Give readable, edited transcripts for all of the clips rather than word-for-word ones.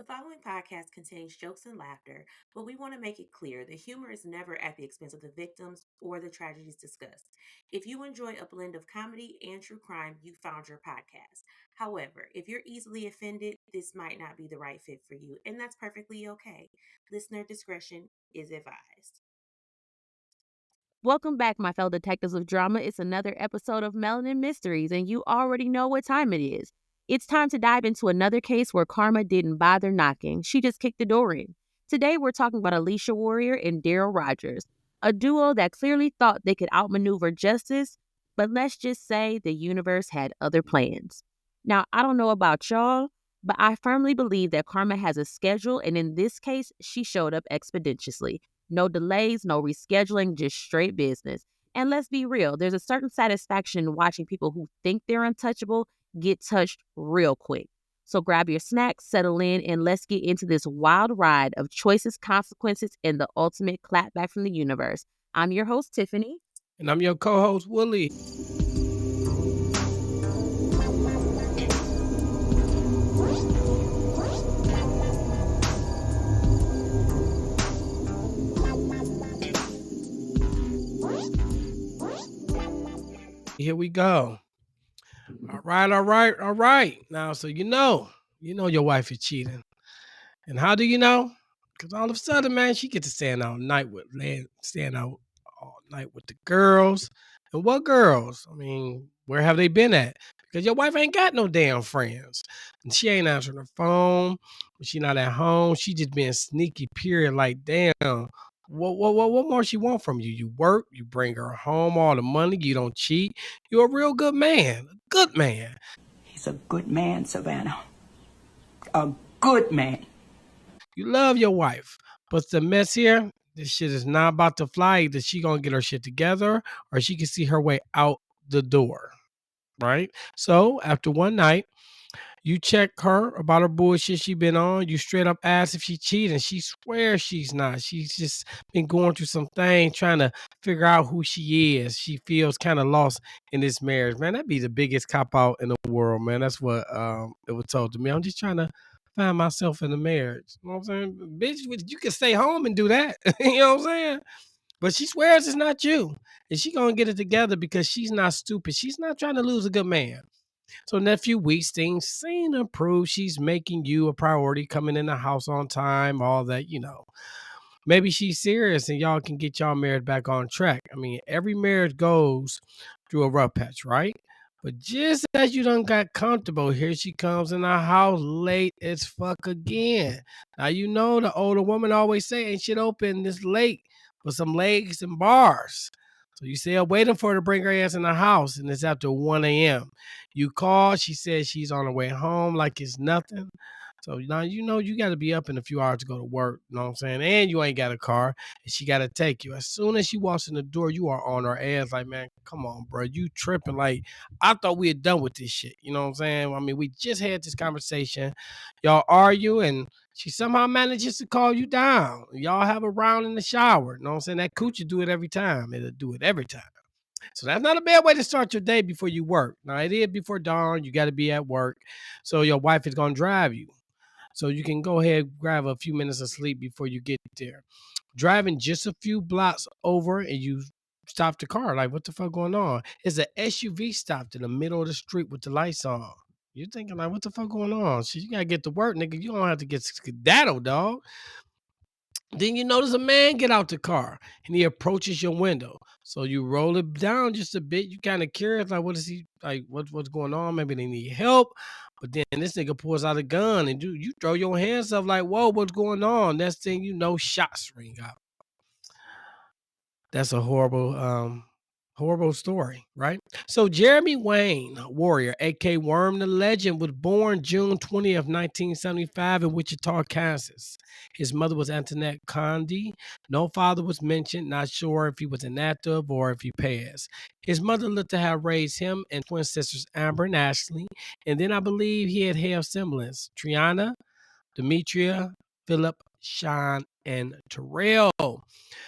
The following podcast contains jokes and laughter, but we want to make it clear the humor is never at the expense of the victims or the tragedies discussed. If you enjoy a blend of comedy and true crime, you found your podcast. However, if you're easily offended, this might not be the right fit for you, and that's perfectly okay. Listener discretion is advised. Welcome back, my fellow detectives of drama. It's another episode of Melanin Mysteries, and you already know what time it is. It's time to dive into another case where karma didn't bother knocking. She just kicked the door in. Today, we're talking about Alesia Warrior and Darrell Rodgers, a duo that clearly thought they could outmaneuver justice, but let's just say the universe had other plans. Now, I don't know about y'all, but I firmly believe that karma has a schedule, and in this case, she showed up expeditiously. No delays, no rescheduling, just straight business. And let's be real, there's a certain satisfaction in watching people who think they're untouchable get touched real quick. So grab your snacks, settle in, and let's get into this wild ride of choices, consequences, and the ultimate clapback from the universe. I'm your host, Tiffany. And I'm your co-host, Willie. Here we go. All right. Now, so you know your wife is cheating. And how do you know? Because all of a sudden, man, she gets to staying out all night with the girls. And what girls? I mean, where have they been at? Because your wife ain't got no damn friends. And she ain't answering her phone. She not at home. She just being sneaky, period. Like, damn. What more she want from you? You work, you bring her home all the money, you don't cheat. You're a real good man. A good man. He's a good man, Savannah. A good man. You love your wife. But the mess here, this shit is not about to fly. Either she gonna get her shit together or she can see her way out the door. Right? So after one night, you check her about her bullshit she been on. You straight up ask if she cheating. She swears she's not. She's just been going through some things, trying to figure out who she is. She feels kind of lost in this marriage. Man, that'd be the biggest cop out in the world, man. That's what it was told to me. I'm just trying to find myself in a marriage. You know what I'm saying? Bitch, you can stay home and do that. You know what I'm saying? But she swears it's not you. And she gonna get it together because she's not stupid. She's not trying to lose a good man. So in that few weeks, things seem to improve. She's making you a priority, coming in the house on time, all that. Maybe she's serious and y'all can get y'all married back on track. I mean, every marriage goes through a rough patch, right? But just as you done got comfortable, here she comes in the house late as fuck again. Now you know the older woman always say ain't shit open this late with some legs and bars. So you say I'm waiting for her to bring her ass in the house, and it's after 1 a.m. You call, she says she's on her way home like it's nothing. So now you got to be up in a few hours to go to work. You know what I'm saying? And you ain't got a car, and she got to take you. As soon as she walks in the door, you are on her ass like, man, come on, bro. You tripping. Like, I thought we had done with this shit. You know what I'm saying? I mean, we just had this conversation. Y'all argue, and she somehow manages to call you down. Y'all have a round in the shower. You know what I'm saying? That coochie do it every time. It'll do it every time. So that's not a bad way to start your day before you work. Now, it is before dawn. You got to be at work. So your wife is going to drive you. So you can go ahead and grab a few minutes of sleep before you get there. Driving just a few blocks over and you stop the car. Like, what the fuck going on? It's an SUV stopped in the middle of the street with the lights on. You're thinking, like, what the fuck going on? So you got to get to work, nigga. You don't have to get skedaddle, dog. Then you notice a man get out the car and he approaches your window. So you roll it down just a bit. You kind of curious, like, what is he like? What's going on? Maybe they need help. But then this nigga pulls out a gun and you throw your hands up like, whoa, what's going on? Next thing you know, shots ring out. That's a horrible story, right? So Jeremy Wayne Warrior, aka Worm the Legend, was born June 20th, 1975 in Wichita, Kansas. His mother was Antoinette Condi. No father was mentioned, not sure if he was inactive or if he passed. His mother looked to have raised him and twin sisters Amber and Ashley, and then I believe he had half siblings, Triana, Demetria, Philip, Sean, and Terrell.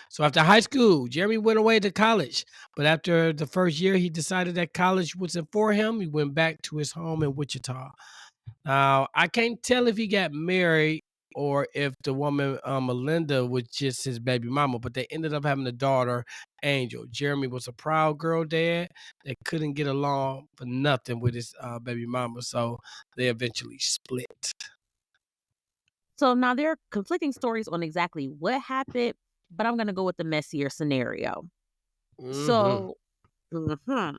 So after high school, Jeremy went away to college. But after the first year, he decided that college wasn't for him. He went back to his home in Wichita. Now, I can't tell if he got married or if the woman Melinda was just his baby mama. But they ended up having a daughter, Angel. Jeremy was a proud girl dad that couldn't get along for nothing with his baby mama, so they eventually split. So now there are conflicting stories on exactly what happened, but I'm going to go with the messier scenario. Mm-hmm. So, mhm,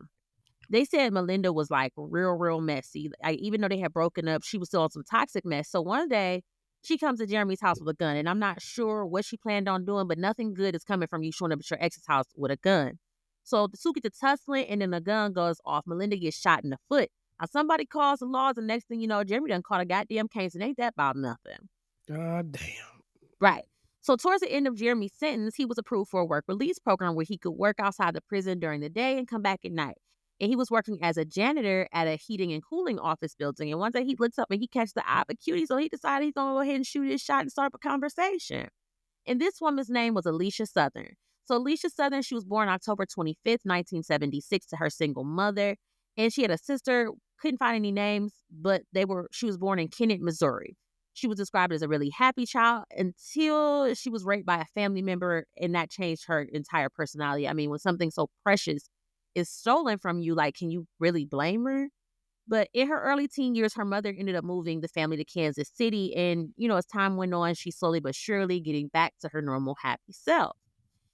they said Melinda was like real messy. Like, even though they had broken up, she was still on some toxic mess. So one day she comes to Jeremy's house with a gun, and I'm not sure what she planned on doing, but nothing good is coming from you showing up at your ex's house with a gun. So the two get to tussling, and then the gun goes off. Melinda gets shot in the foot. Now somebody calls the laws, and next thing you know, Jeremy done caught a goddamn case, and ain't that about nothing? God damn. Right. So towards the end of Jeremy's sentence, he was approved for a work release program where he could work outside the prison during the day and come back at night. And he was working as a janitor at a heating and cooling office building. And one day he looks up and he catches the eye of a cutie. So he decided he's going to go ahead and shoot his shot and start up a conversation. And this woman's name was Alesia Southern. So Alesia Southern, she was born October 25th, 1976 to her single mother. And she had a sister, couldn't find any names, but she was born in Kennett, Missouri. She was described as a really happy child until she was raped by a family member, and that changed her entire personality. I mean, when something so precious is stolen from you, like, can you really blame her? But in her early teen years, her mother ended up moving the family to Kansas City. And, as time went on, she slowly but surely getting back to her normal happy self.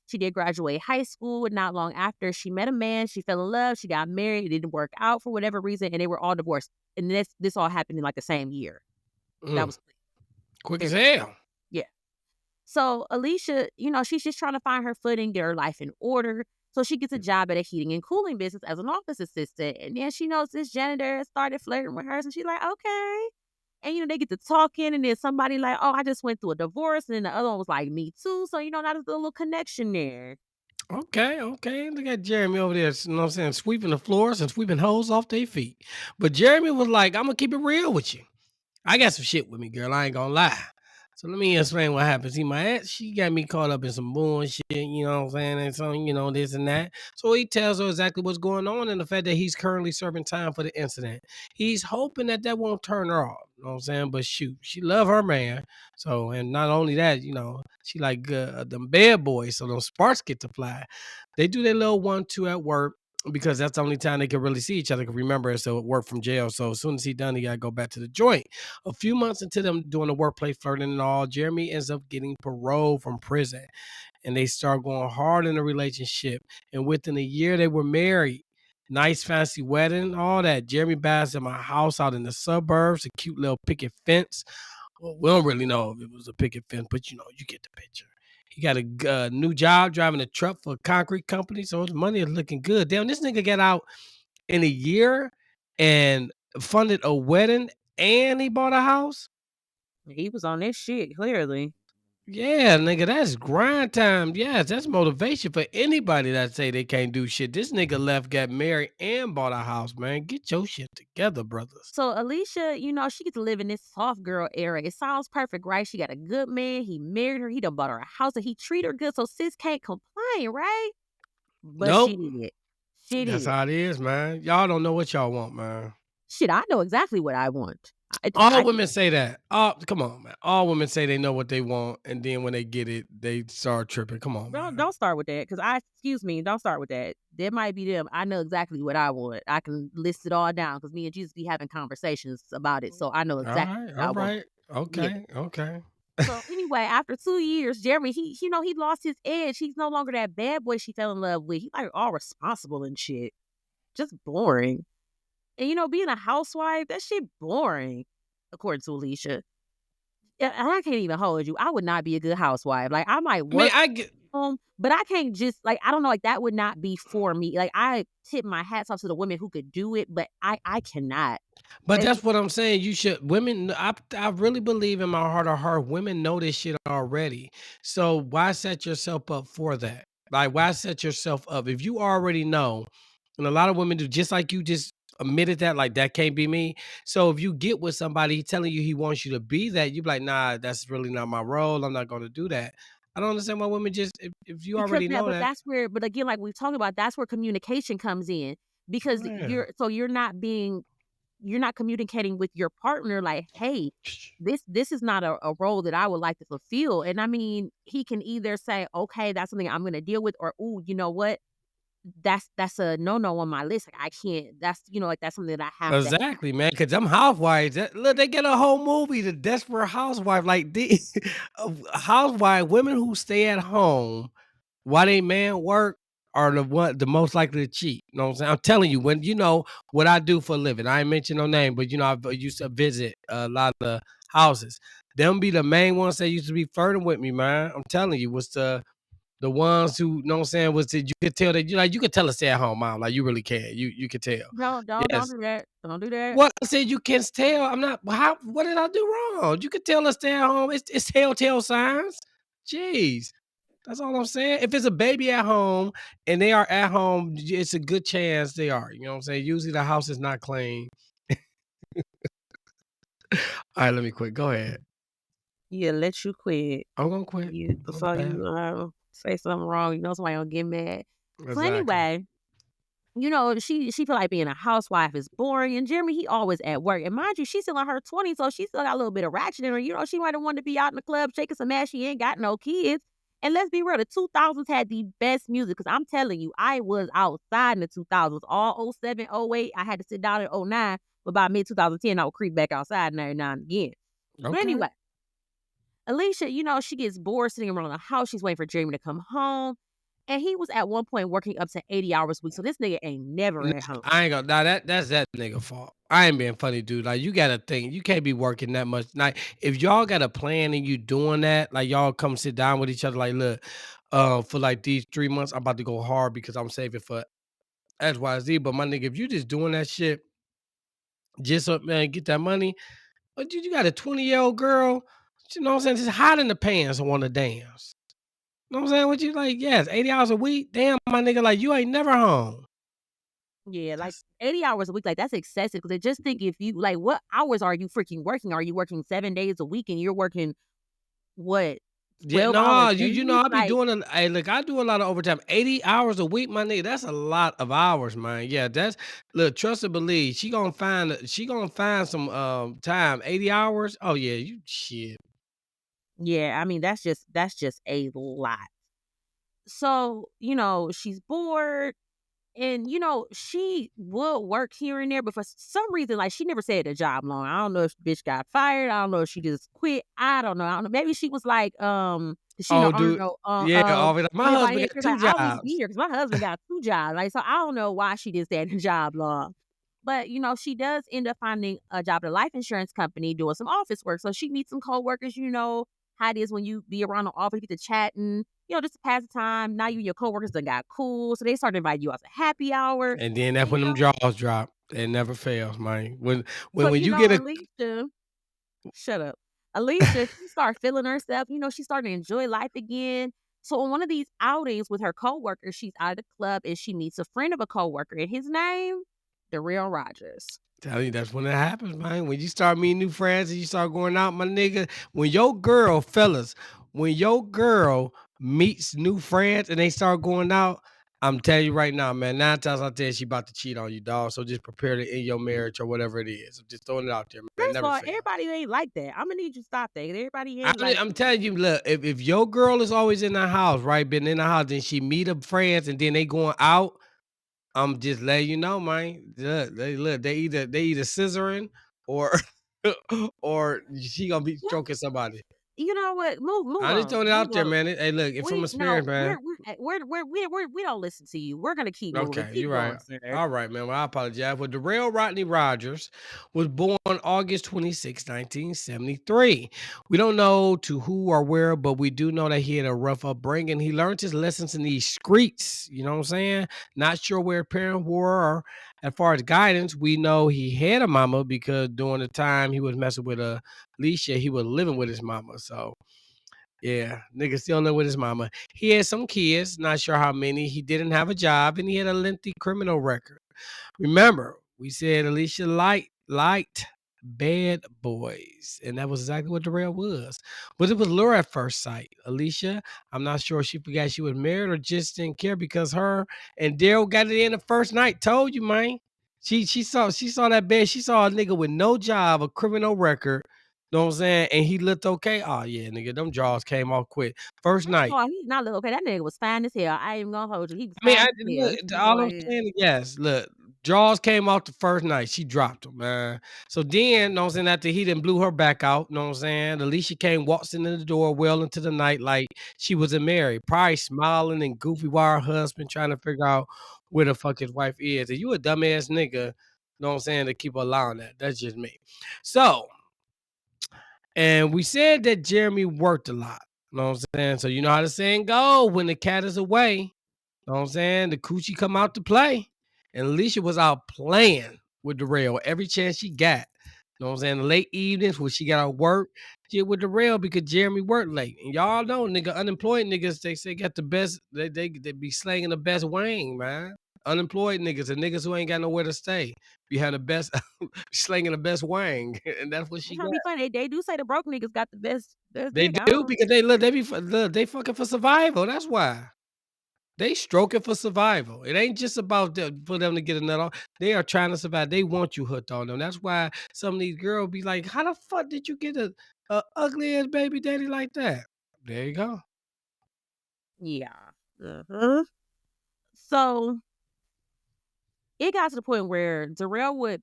She did graduate high school, and not long after, she met a man. She fell in love. She got married. It didn't work out for whatever reason, and they were all divorced. And this all happened in like the same year. That was Quick as hell. yeah. So Alesia, she's just trying to find her footing, get her life in order. So she gets a job at a heating and cooling business as an office assistant. And then she knows this janitor started flirting with her. So she's like, okay. And, they get to talking. And then somebody like, oh, I just went through a divorce. And then the other one was like, me too. So, now there's a little connection there. Okay. Look at Jeremy over there, you know what I'm saying, sweeping the floors and sweeping hoes off their feet. But Jeremy was like, I'm gonna keep it real with you. I got some shit with me, girl. I ain't gonna lie. So let me explain what happened. See, my ex, she got me caught up in some bullshit, you know what I'm saying, and so, this and that. So he tells her exactly what's going on and the fact that he's currently serving time for the incident. He's hoping that won't turn her off, you know what I'm saying? But shoot, she love her man. So, and not only that, she like them bad boys, so those sparks get to fly. They do their little 1-2 at work, because that's the only time they can really see each other. Can remember it, so work from jail. So as soon as he done, he gotta go back to the joint. A few months into them doing the workplace flirting and all, Jeremy ends up getting parole from prison, and they start going hard in the relationship. And within a year, they were married. Nice fancy wedding, all that. Jeremy buys them a house out in the suburbs, a cute little picket fence. Well, we don't really know if it was a picket fence, but you get the picture. He got a new job driving a truck for a concrete company, so his money is looking good. Damn, this nigga got out in a year and funded a wedding, and he bought a house. He was on this shit, clearly. Yeah, nigga, that's grind time. Yes, that's motivation for anybody that say they can't do shit. This nigga left, got married, and bought a house, man. Get your shit together, brothers. So Alesia, she gets to live in this soft girl era. It sounds perfect, right? She got a good man. He married her. He done bought her a house, and he treat her good. So sis can't complain, right? But Nope. she did. She That's did. how it is, man. Y'all don't know what y'all want, man. Shit, I know exactly what I want. All women say that. Come on, man. All women say they know what they want, and then when they get it, they start tripping. Come on, man. Don't start with that, because don't start with that. That might be them. I know exactly what I want. I can list it all down, because me and Jesus be having conversations about it, so I know exactly. All right. Yeah. Okay. So anyway, after 2 years, Jeremy, he lost his edge. He's no longer that bad boy she fell in love with. He's like all responsible and shit. Just boring. And being a housewife, that shit boring, according to Alesia. And I can't even hold you. I would not be a good housewife. Like, I might work home, but I can't just, like, I don't know, like, that would not be for me. Like, I tip my hats off to the women who could do it, but I cannot. But that's what I'm saying. You should, women, I really believe in my heart of heart, women know this shit already. So why set yourself up for that? Like, why set yourself up? If you already know, and a lot of women do, just like you just admitted that, like, that can't be me. So if you get with somebody telling you he wants you to be that, you be like, nah, that's really not my role. I'm not going to do that. I don't understand why women just, if you already know but that. that's where, but again, like we talked about, that's where communication comes in, because Yeah. you're not being you're not communicating with your partner like, hey, this is not a role that I would like to fulfill. And I mean, he can either say, okay, that's something I'm gonna deal with, or ooh, you know what? That's a no on my list. Like I can't. That's like that's something that I have to. Exactly, man. Cause them housewives, look, they get a whole movie, The Desperate Housewife. Like the housewife, women who stay at home while they man work are the most likely to cheat. You know what I'm saying? I'm telling you, when you know what I do for a living. I ain't mention no name, but I used to visit a lot of the houses. Them be the main ones that used to be flirting with me, man. I'm telling you, was the ones who, you know what I'm saying, was that you could tell that you could tell a stay at home mom, like you really can. You could tell. Don't Yes. do that. Don't do that. What I said you can't tell. I'm not. How? What did I do wrong? You could tell us stay at home. It's telltale signs. Jeez, that's all I'm saying. If it's a baby at home and they are at home, it's a good chance they are. You know what I'm saying? Usually the house is not clean. All right, let me quit. Go ahead. Yeah, let you quit. I'm gonna quit. You My before bad. you say something wrong, somebody gonna get mad. So Exactly. anyway, she feel like being a housewife is boring. And Jeremy, he always at work. And mind you, she's still in her 20s, so she still got a little bit of ratchet in her. She might have wanted to be out in the club shaking some ass. She ain't got no kids. And let's be real, the 2000s had the best music. Because I'm telling you, I was outside in the 2000s. All 07, 08, I had to sit down in 09. But by mid-2010, I would creep back outside every now and again. But Okay. anyway, Alesia, she gets bored sitting around the house. She's waiting for Jeremy to come home. And he was at one point working up to 80 hours a week. So this nigga ain't never Nah, at home. I ain't gonna. Nah, that's that nigga fault. I ain't being funny, dude. Like you gotta think. You can't be working that much. Like if y'all got a plan and you doing that, like y'all come sit down with each other. Like look, for like these 3 months, I'm about to go hard because I'm saving for XYZ. But my nigga, if you just doing that shit, just up man, get that money. But you got a 20-year-old girl. You know what I'm saying? Just hot in the pants and want to dance. You know what I'm saying? What you like? Yes, 80 hours a week. Damn, my nigga, like you ain't never home. Yeah, like That's 80 hours a week, like that's excessive. Because I just think if you like, what hours are you freaking working? Are you working 7 days a week and you're working what Yeah, 12 hour no, days? I be Like, doing hey, look, I do a lot of overtime. 80 hours a week, my nigga. That's a lot of hours, man. Yeah, that's look, trust and believe. She gonna find some time. 80 hours. Oh yeah, you shit. yeah, I mean that's just a lot. So she's bored. And she would work here and there, but for some reason, like she never stayed at a job long. I don't know if the bitch got fired. I don't know if she just quit. I don't know. Maybe she was like, she Oh, earned dude. no Yeah, always. My anybody husband here. got She was two like, I don't need to be jobs. here because my husband got two jobs. Like, so I don't know why she didn't stay at the job long. But she does end up finding a job at a life insurance company doing some office work. So she meets some coworkers. How it is when you be around the office, you get to chatting, just to pass the time. Now you and your coworkers done got cool. So they started inviting you out to happy hour. And then that's And when them jaws drop. It never fails, man. When so when you get a Alicia, shut up. Alicia, she started feeling herself. She's starting to enjoy life again. So on one of these outings with her coworkers, she's out of the club and she meets a friend of a coworker. And his name, Darrell Rodgers. tell you that's when it happens, man. When you start meeting new friends and you start going out, my nigga. When your girl, fellas, when your girl meets new friends and they start going out, I'm telling you right now, man. 9 times out of 10, she about to cheat on you, dog. So just prepare to end your marriage or whatever it is. I'm just throwing it out there, man. First of Never all, fails. everybody ain't like that. I'm gonna need you to stop that. Everybody ain't like I'm telling you, look, if your girl is always in the house, right, been in the house, then she meet up friends and then they going out. I'm just letting you know, man. Look, they either scissoring or or she gonna be that. stroking somebody. You know what? Move I just on. throwing it Move out there, on. man. Hey, look, it's from We a no, spirit, man. we don't listen to you. We're gonna keep moving. Okay, you're Keep right. going, sir. All right, man. Well, I apologize. Well, Darrell Rodney Rodgers was born August 26, 1973. We don't know to who or where, but we do know that he had a rough upbringing. He learned his lessons in these streets. You know what I'm saying? Not sure where parents were. Or as far as guidance, we know he had a mama because during the time he was messing with Alesia, he was living with his mama. So yeah, nigga still live with his mama. He had some kids, not sure how many. He didn't have a job, and he had a lengthy criminal record. Remember, we said Alicia liked bad boys, and that was exactly what Darrell was. But it was lure at first sight. Alicia, I'm not sure if she forgot she was married or just didn't care because her and Daryl got it in the first night. Told you, man. She saw that bed. She saw a nigga with no job, a criminal record. Know what I'm saying? And he looked okay. Oh yeah, nigga, them jaws came off quick. First First of night. all, he did not look okay. That nigga was fine as hell. I ain't even gonna hold you. He was I mean, fine as hell. look, This nigga all I'm right here. saying is yes. Look, jaws came off the first night. She dropped him, man. So then, know what I'm saying, after he didn't blew her back out, know what I'm saying? Alicia came waltzing in the door well into the night like she wasn't married, probably smiling and goofy while her husband trying to figure out where the fuck his wife is. And you a dumbass nigga, know what I'm saying, to keep allowing that. That's just me. So, and we said that Jeremy worked a lot. Know what I'm saying? So you know how the saying go, when the cat is away. Know what I'm saying? The coochie come out to play. And Alicia was out playing with Darrell every chance she got. Know what I'm saying? The late evenings when she got out work, she with Darrell because Jeremy worked late. And y'all know, nigga, unemployed niggas, they say got the best, they be slanging the best wang, man. Unemployed niggas and niggas who ain't got nowhere to stay. You have the best slanging the best wang. And that's what I'm she trying got. to be funny. They do say the broke niggas got the best They dick. I do don't because they look, they fucking for survival. That's why. They stroking for survival. It ain't just about for them to get a nut off. They are trying to survive. They want you hooked on them. That's why some of these girls be like, "How the fuck did you get a ugly ass baby daddy like that?" There you go. yeah. Uh-huh. So it got to the point where Darrell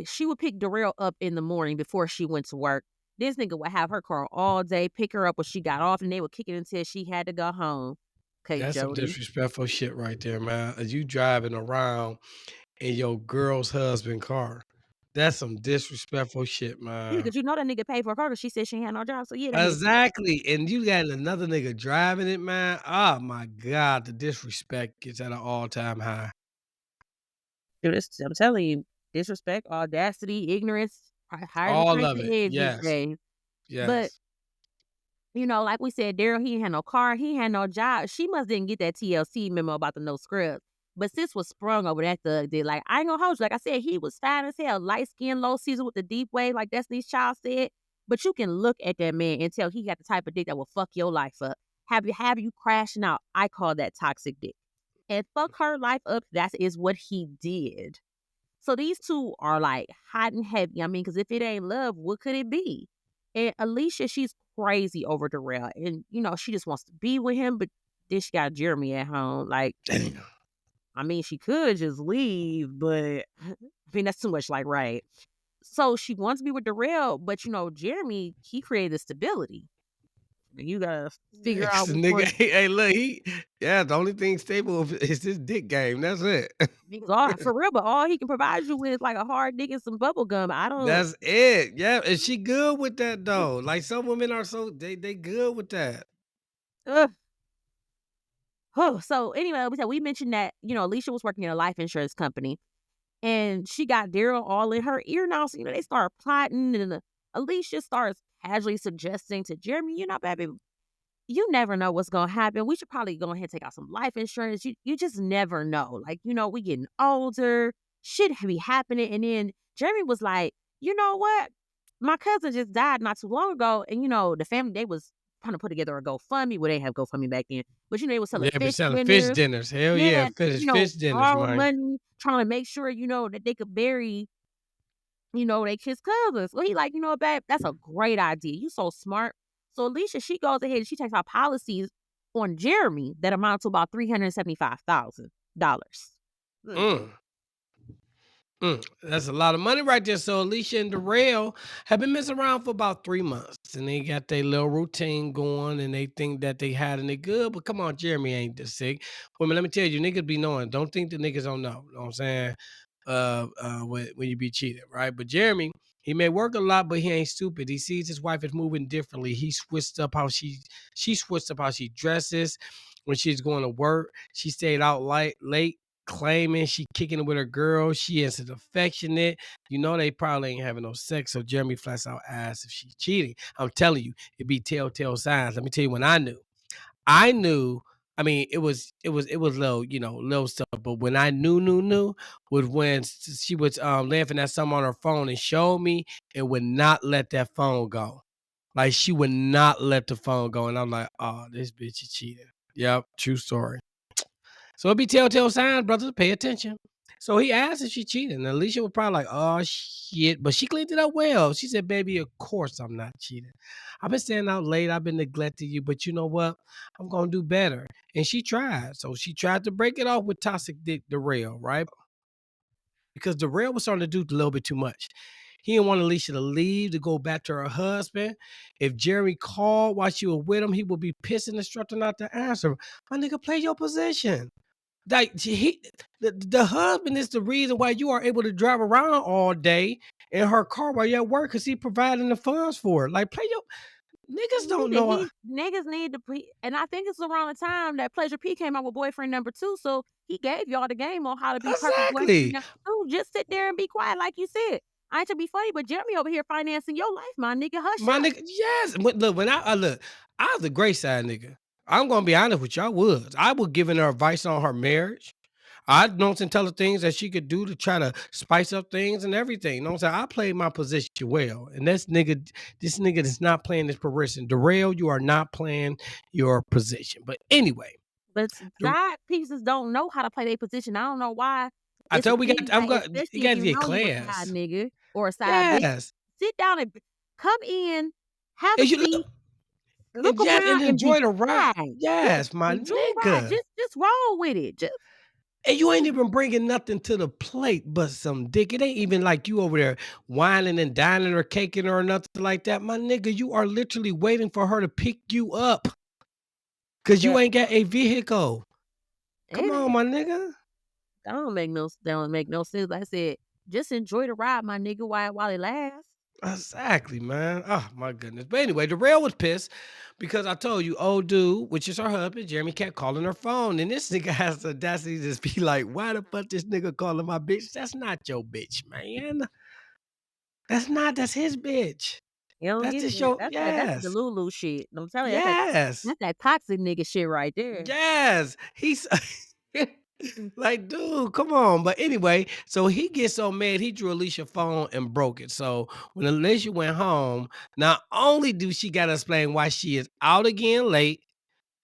she would pick Darrell up in the morning before she went to work. This nigga would have her car all day, pick her up when she got off, and they would kick it until she had to go home. Okay, That's some Jody. disrespectful shit right there, man. As you driving around in your girl's husband car. That's some disrespectful shit, Yeah, man. because you know that nigga paid for her car because she said she ain't had no job. So yeah, that nigga paid. Exactly. And you got another nigga driving it, man. Oh my God. The disrespect gets at an all-time high. Dude, I'm telling you, disrespect, audacity, ignorance, higher the All price of of it. eggs these Yes. days. But Yes. like we said, Darrell, he ain't had no car, he ain't had no job. She must didn't get that TLC memo about the no scrubs. But sis was sprung over that thug did. Like, I ain't gonna hold you. Like I said, he was fine as hell. Light skin, low season with the deep wave, like Destiny's Child said. But you can look at that man and tell he got the type of dick that will fuck your life up. Have you crashing out. I call that toxic dick. And fuck her life up, that is what he did. So these two are like hot and heavy. I mean, because if it ain't love, what could it be? And Alicia, she's crazy over Darrell. And, she just wants to be with him, but then she got Jeremy at home. Like, Damn. I mean, she could just leave, but I mean, that's too much, like, right. So she wants to be with Darrell, but, Jeremy, he created stability. You gotta figure Next out which nigga, one. hey, look, the only thing stable is this dick game. That's it. Because for real, but all he can provide you with is like a hard dick and some bubble gum. I don't. That's it. Yeah, and she good with that though. Like some women are so they good with that. Ugh. Oh, so anyway, we mentioned that, Alicia was working in a life insurance company and she got Darrell all in her ear now. So, they start plotting and Alicia starts casually suggesting to Jeremy, baby, you never know what's going to happen. We should probably go ahead and take out some life insurance. You just never know. Like, we getting older, shit be happening. And then Jeremy was like, you know what? My cousin just died not too long ago. And, the family, they was trying to put together a GoFundMe. Well, they have GoFundMe back then. But, they was selling Yeah, be fish selling fish dinners. dinners. Hell yeah, Yeah, fish dinners, borrow man. money, trying to make sure, that they could bury, they kids' cousins. Well, he like, babe, that's a great idea. You so smart. So Alicia, she goes ahead and she takes out policies on Jeremy that amount to about $375,000. Mm. That's a lot of money right there. So Alicia and Darrell have been messing around for about 3 months, and they got their little routine going, and they think that they had and they good. But come on, Jeremy ain't this sick. Women, let me tell you, niggas be knowing. Don't think the niggas don't know. You know what I'm saying? When you be cheated, right? But Jeremy, he may work a lot, but he ain't stupid. He sees his wife is moving differently. He switched up how she switched up how she dresses when she's going to work. She stayed out late claiming she kicking it with her girl. She is affectionate. They probably ain't having no sex. So Jeremy flats out ass if she's cheating. I'm telling you, it'd be telltale signs. Let me tell you when I knew. I knew. I mean, it was little, little stuff. But when I knew was when she was laughing at something on her phone and showed me and would not let that phone go. Like she would not let the phone go. And I'm like, oh, this bitch is cheating. Yep, true story. So it be telltale signs, brothers. Pay attention. So he asked if she cheated, and Alicia was probably like, "Oh shit," but she cleaned it up well. She said, "Baby, of course I'm not cheating. I've been staying out late. I've been neglecting you, but you know what? I'm gonna do better." And she tried. So she tried to break it off with toxic dick Darrell, right? Because Darrell was starting to do a little bit too much. He didn't want Alicia to leave to go back to her husband. If Jeremy called while she was with him, he would be pissed and instructing not to answer. My nigga, play your position. Like the husband is the reason why you are able to drive around all day in her car while you're at work because he providing the funds for it. Like play your niggas don't Nigga, know. niggas need to and I think it's around the time that Pleasure P came out with Boyfriend Number 2, so he gave y'all the game on how to be perfect boyfriend Exactly. number 2. Just sit there and be quiet like you said. I ain't to be funny, but Jeremy over here financing your life, my nigga. Hush My up. nigga, yes. Look, when I look, I was a great side nigga. I'm gonna be honest with you. I was giving her advice on her marriage. I know some tell her things that she could do to try to spice up things and everything. You know what I'm saying? I played my position well. And this nigga is not playing his position. Darrell, you are not playing your position. But anyway, But the- side pieces don't know how to play their position. I don't know why I it's a told we got thing I'm that, going you especially if got to you get know you a side class. nigga or a side bitch, Yes. sit down and come in, have a And you look seat, look and yes, around and and be enjoy the ride. quiet. Just Yes, my enjoy the ride. nigga. Just roll with it. Just And you ain't even bringing nothing to the plate but some dick. It ain't even like you over there whining and dining or caking her or nothing like that. My nigga, you are literally waiting for her to pick you up because you that ain't got a vehicle. Come on, it my nigga. don't make no sense. Like I said, just enjoy the ride, my nigga, while it lasts. Exactly, man. Oh my goodness. But anyway, the rail was pissed because I told you, old dude, which is her husband, Jeremy, kept calling her phone. And this nigga has the audacity to just be like, why the fuck this nigga calling my bitch? That's not your bitch, man. That's his bitch. You don't That's get just that. your That's the yes. Lulu shit. I'm telling you, Yes. that's that toxic nigga shit right there. Yes. He's like, dude, come on. But anyway, so he gets so mad, he drew Alicia's phone and broke it. So when Alicia went home, not only do she got to explain why she is out again late,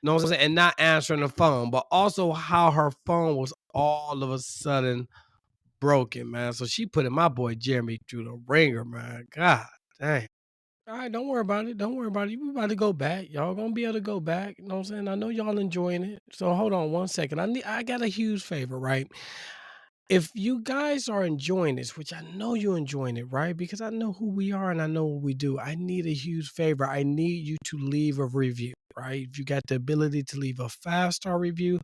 you know what I'm saying, and not answering the phone, but also how her phone was all of a sudden broken, man. So she put in my boy Jeremy through the ringer, man. God dang. All right, don't worry about it. Don't worry about it. We about to go back. Y'all gonna be able to go back. You know what I'm saying? I know y'all enjoying it. So hold on one second. I got a huge favor, right? If you guys are enjoying this, which I know you're enjoying it, right? Because I know who we are and I know what we do. I need a huge favor. I need you to leave a review, right? If you got the ability to leave a 5-star review,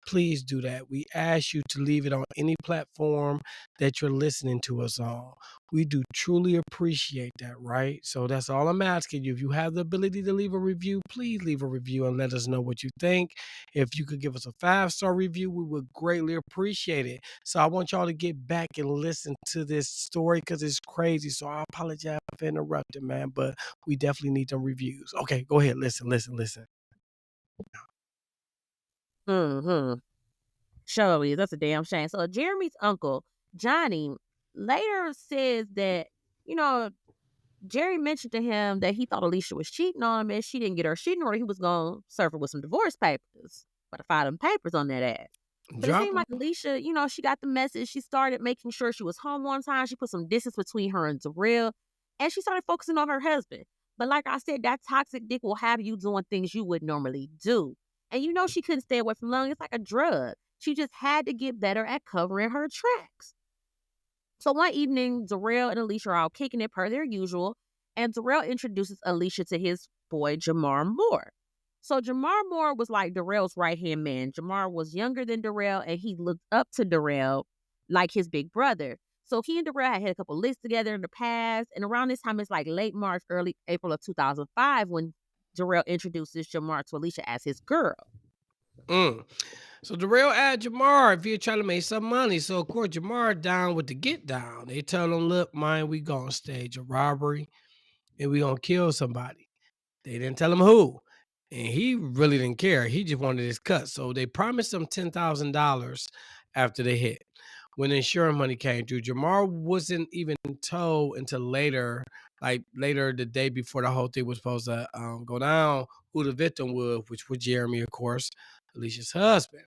please do that. We ask you to leave it on any platform that you're listening to us on. We do truly appreciate that, right? So that's all I'm asking you. If you have the ability to leave a review, please leave a review and let us know what you think. If you could give us a 5-star review, we would greatly appreciate it. So I want y'all to get back and listen to this story because it's crazy. So I apologize for interrupting, man, but we definitely need them reviews. Okay, go ahead. Listen. Mm-hmm. Sure is. That's a damn shame. So Jeremy's uncle, Johnny, later says that, you know, Jerry mentioned to him that he thought Alicia was cheating on him and she didn't get her shit in order. He was going to serve her with some divorce papers. But to file them papers on that ass. But it Drop seemed them. like Alicia, she got the message. She started making sure she was home on time. She put some distance between her and Darrell. And she started focusing on her husband. But like I said, that toxic dick will have you doing things you would normally do. And she couldn't stay away from long. It's like a drug. She just had to get better at covering her tracks. So one evening, Darrell and Alicia are out kicking it per their usual, and Darrell introduces Alicia to his boy, Jamar Moore. So Jamar Moore was like Darrell's right-hand man. Jamar was younger than Darrell, and he looked up to Darrell like his big brother. So he and Darrell had a couple lists together in the past, and around this time, it's like late March, early April of 2005 when Darrell introduces Jamar to Alicia as his girl. Mm. So Darrell asked Jamar if he trying to make some money. So of course Jamar down with the get down. They tell him, look, man, we gonna stage a robbery and we gonna kill somebody. They didn't tell him who. And he really didn't care. He just wanted his cut. So they promised him $10,000 after they hit. When the insurance money came through, Jamar wasn't even told until later, like later the day before the whole thing was supposed to go down, who the victim was, which was Jeremy, of course, Alicia's husband.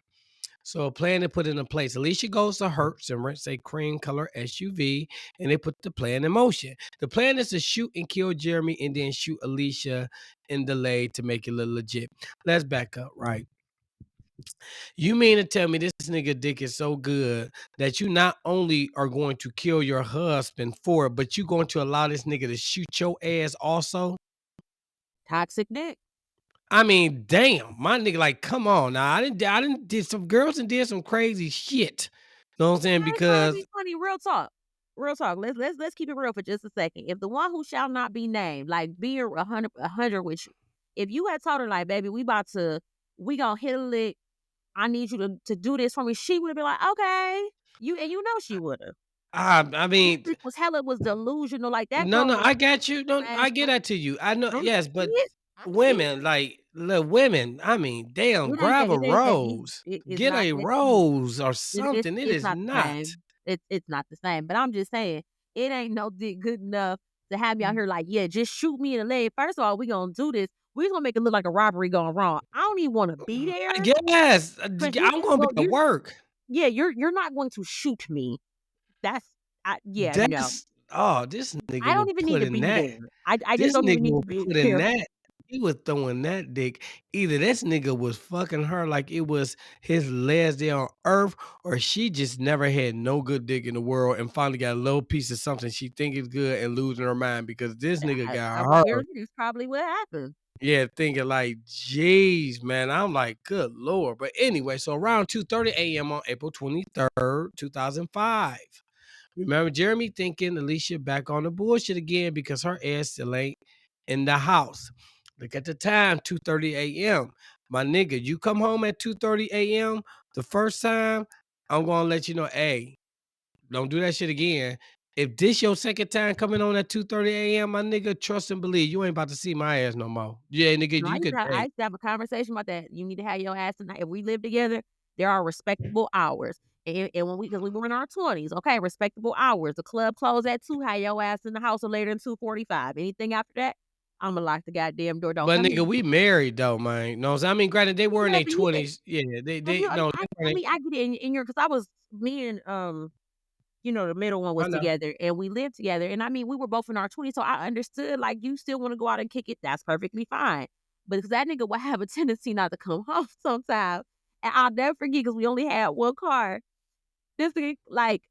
So a plan to put into place. Alicia goes to Hertz and rents a cream color SUV, and they put the plan in motion. The plan is to shoot and kill Jeremy and then shoot Alicia in delay to make it look legit. Let's back up, right? You mean to tell me this nigga dick is so good that you not only are going to kill your husband for it, but you going to allow this nigga to shoot your ass also? Toxic dick. I mean, damn, my nigga, like, come on now. I didn't did some girls and did some crazy shit. You know what I'm saying? That's crazy, Because funny. Real talk. Real talk. Let's keep it real for just a second. If the one who shall not be named, like being 100 with you, if you had told her like, baby, we gonna hit a lick. I need you to do this for me. She would have been like, okay. You know she would have. I This mean, bitch was delusional. Like that no, girl no, was I got you. No, smashed. I get that to you. I know, I'm yes, but see it. I see it. women, like look, women, I mean, damn, It ain't that. grab a It ain't that. rose. It's Get not a that deep. rose or something. It It's is not the not. same. It's not the same. But I'm just saying, it ain't no dick good enough to have me out here like, yeah, just shoot me in the leg. First of all, we gonna do this. We gonna make it look like a robbery gone wrong. I don't even want to be I there. guess But you, I'm gonna be well, at work. yeah, you're not going to shoot me. Yeah, no. That's this nigga I will don't even need put to in be that. there. I just This don't even nigga need will to be put in there. that. He was throwing that dick. Either this nigga was fucking her like it was his last day on earth, or she just never had no good dick in the world and finally got a little piece of something she think is good and losing her mind because this nigga I got would her. hear it's probably what happened. Yeah, thinking like, geez, man. I'm like, good Lord. But anyway, so around 2:30 a.m. on April 23rd, 2005. Remember Jeremy thinking Alicia back on the bullshit again because her ass still ain't in the house. Look at the time, 2:30 a.m. My nigga, you come home at 2:30 a.m. the first time, I'm gonna let you know, hey, don't do that shit again. If this your second time coming on at 2:30 a.m., my nigga, trust and believe you ain't about to see my ass no more. Yeah, nigga, No, you could, I hey, used to have a conversation about that. You need to have your ass tonight. If we live together, there are respectable hours. And when because we were in our 20s, okay, respectable hours. The club closed at 2, have your ass in the house or later than 2:45. Anything after that, I'ma lock the goddamn door. Don't but come nigga, in. we married though, man. No, I mean, granted, they were in Yeah, their but you 20s. Yeah, if they you no, they weren't. I get it in your because I was me and the middle one I was know. together and we lived together. And I mean, we were both in our 20s. So I understood, like, you still want to go out and kick it. That's perfectly fine. But because that nigga would have a tendency not to come home sometimes. And I'll never forget because we only had one car. This thing, like,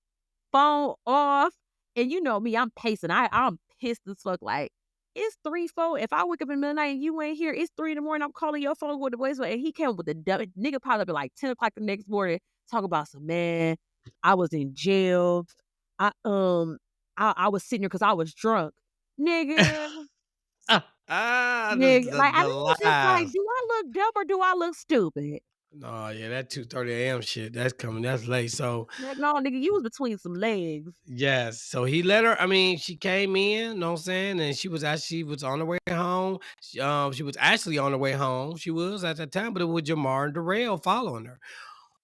phone off. And you know me, I'm pacing. I'm pissed as fuck. Like, it's 3, 4. If I wake up in the middle of the night and you ain't here, it's 3 in the morning. I'm calling your phone with the voice. And he came with the nigga probably up at like 10 o'clock the next morning. Talk about some man. I was in jail. I I was sitting here because I was drunk. Nigga. This Nigga. Like I the was just like, lies. do I look dumb or do I look stupid? No, yeah, that 2:30 a.m. shit, that's coming. That's late. So Like, no, nigga, you was between some legs. yes. So he let her. I mean, she came in, know what I'm saying? And she was on her way home. She was actually on her way home. She was at that time, but it was Jamar and Darrell following her.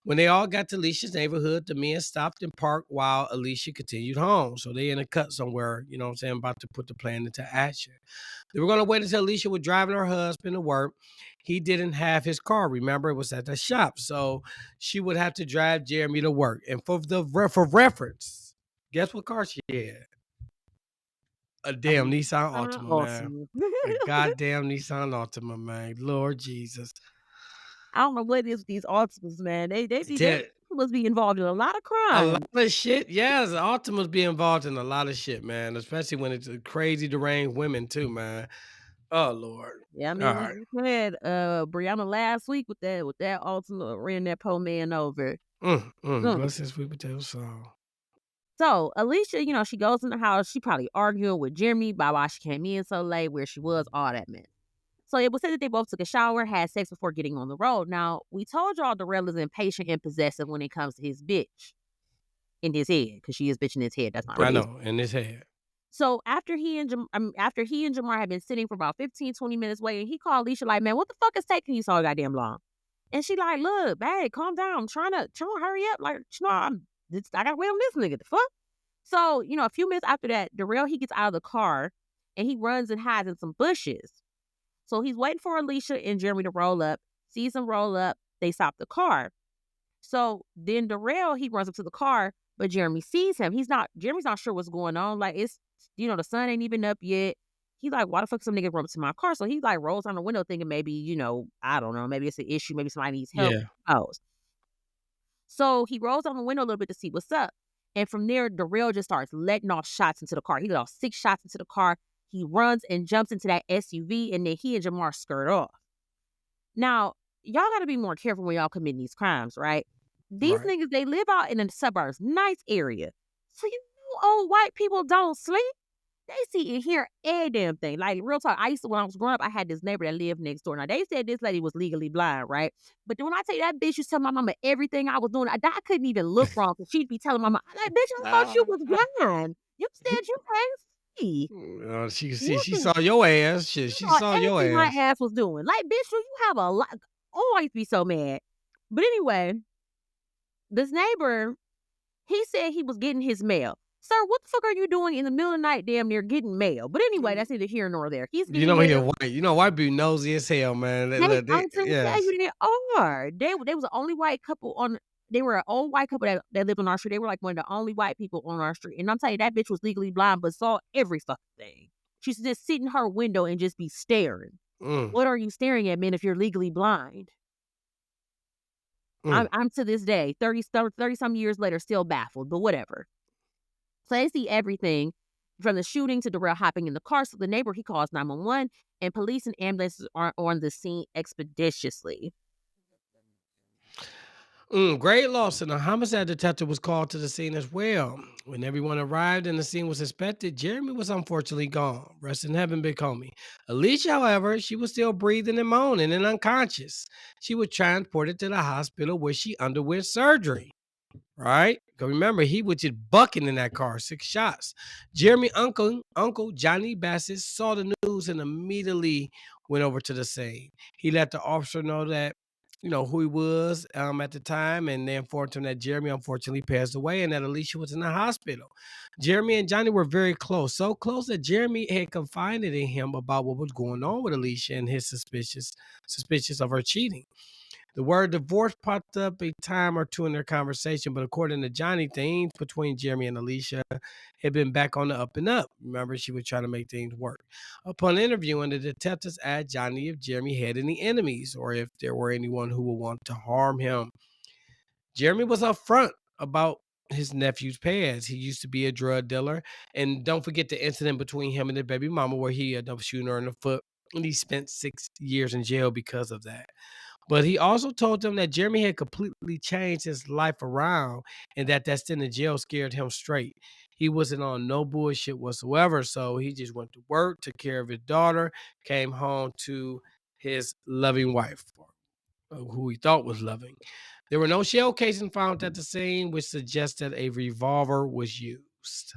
When they all got to Alicia's neighborhood, the men stopped and parked while Alicia continued home. So they in a cut somewhere, you know what I'm saying, about to put the plan into action. They were going to wait until Alicia was driving her husband to work. He didn't have his car. Remember, it was at the shop. So she would have to drive Jeremy to work. And for reference, guess what car she had? A damn Nissan Altima, man. Awesome. A goddamn Nissan Altima, man. Lord Jesus. I don't know what it is with these autisms, man. They That- must be involved in a lot of A lot crime. of shit. Yes, Optimus be involved in a lot of shit, man. Especially when it's crazy deranged women too, man. Oh Lord. Yeah, I All mean, we right. just had Brianna last week with that ultimate ran that poor man over. Bless his sweet potato song. So Alicia, she goes in the house. She probably arguing with Jeremy about why she came in so late, where she was, all that mess. So it was said that they both took a shower, had sex before getting on the road. Now, we told y'all Darrell is impatient and possessive when it comes to his bitch in his head, because she is bitch in his head. That's not I really. know, in his head. So after he and Jamar had been sitting for about 15, 20 minutes waiting, he called Alicia like, man, what the fuck is taking you so goddamn long? And she like, look, babe, calm down. I'm trying to hurry up. Like, I gotta wait on this nigga. The fuck? So, a few minutes after that, Darrell, he gets out of the car and he runs and hides in some bushes. So he's waiting for Alicia and Jeremy to roll up, sees them roll up, they stop the car. So then Darrell, he runs up to the car, but Jeremy sees him. Jeremy's not sure what's going on. Like, it's, the sun ain't even up yet. He like, why the fuck some nigga run up to my car? So he like rolls on the window thinking maybe, I don't know, maybe it's an issue, maybe somebody needs help. Yeah. Oh. So he rolls on the window a little bit to see what's up. And from there, Darrell just starts letting off shots into the car. He let off 6 shots into the car. He runs and jumps into that SUV, and then he and Jamar skirt off. Now, y'all got to be more careful when y'all committing these crimes, right? These Right. niggas, they live out in the suburbs, nice area. So old white people don't sleep. They see and hear every damn thing. Like, real talk, when I was growing up, I had this neighbor that lived next door. Now, they said this lady was legally blind, right? But then when I tell you that bitch used to tell my mama everything I was doing, I couldn't even look wrong because she'd be telling my mama, like, bitch, I thought you was blind. You said you can't see. She saw your ass. She saw your Everything my ass. ass was doing. Like, bitch, you have a lot. Oh, I used to be so mad. But anyway, this neighbor, he said he was getting his mail. Sir, what the fuck are you doing in the middle of the night damn near getting mail? But anyway, that's neither here nor there. He's getting mail. White. White people nosy as hell, man. I'm trying to tell Yes. you, they are. They was the only white couple they were an old white couple that lived on our street. They were like one of the only white people on our street. And I'm telling you, that bitch was legally blind, but saw every fucking thing. She used to just sit in her window and just be staring. What are you staring at, man, if you're legally blind? I'm to this day, 30 some years later, still baffled, but whatever. So they see everything from the shooting to Darrell hopping in the car. So the neighbor, he calls 911, and police and ambulances are on the scene expeditiously. Great loss, and a homicide detective was called to the scene as well. When everyone arrived and the scene was inspected, Jeremy was unfortunately gone. Rest in heaven, big homie. Alesia, however, she was still breathing and moaning and unconscious. She was transported to the hospital where she underwent surgery. Right? Because remember, he was just bucking in that car, 6 shots. Jeremy Uncle Johnny Bassett saw the news and immediately went over to the scene. He let the officer know that, who he was at the time, and they informed him that Jeremy unfortunately passed away and that Alesia was in the hospital. Jeremy and Johnny were very close, so close that Jeremy had confided in him about what was going on with Alesia and his suspicious of her cheating. The word divorce popped up a time or two in their conversation, but according to Johnny, things between Jeremy and Alesia had been back on the up and up. Remember, she was trying to make things work. Upon interviewing, the detectives asked Johnny if Jeremy had any enemies or if there were anyone who would want to harm him. Jeremy was upfront about his nephew's past. He used to be a drug dealer. And don't forget the incident between him and the baby mama where he ended up shooting her in the foot. And he spent 6 years in jail because of that. But he also told them that Jeremy had completely changed his life around and that stint in jail scared him straight. He wasn't on no bullshit whatsoever. So he just went to work, took care of his daughter, came home to his loving wife, who he thought was loving. There were no shell casings found at the scene, which suggests that a revolver was used.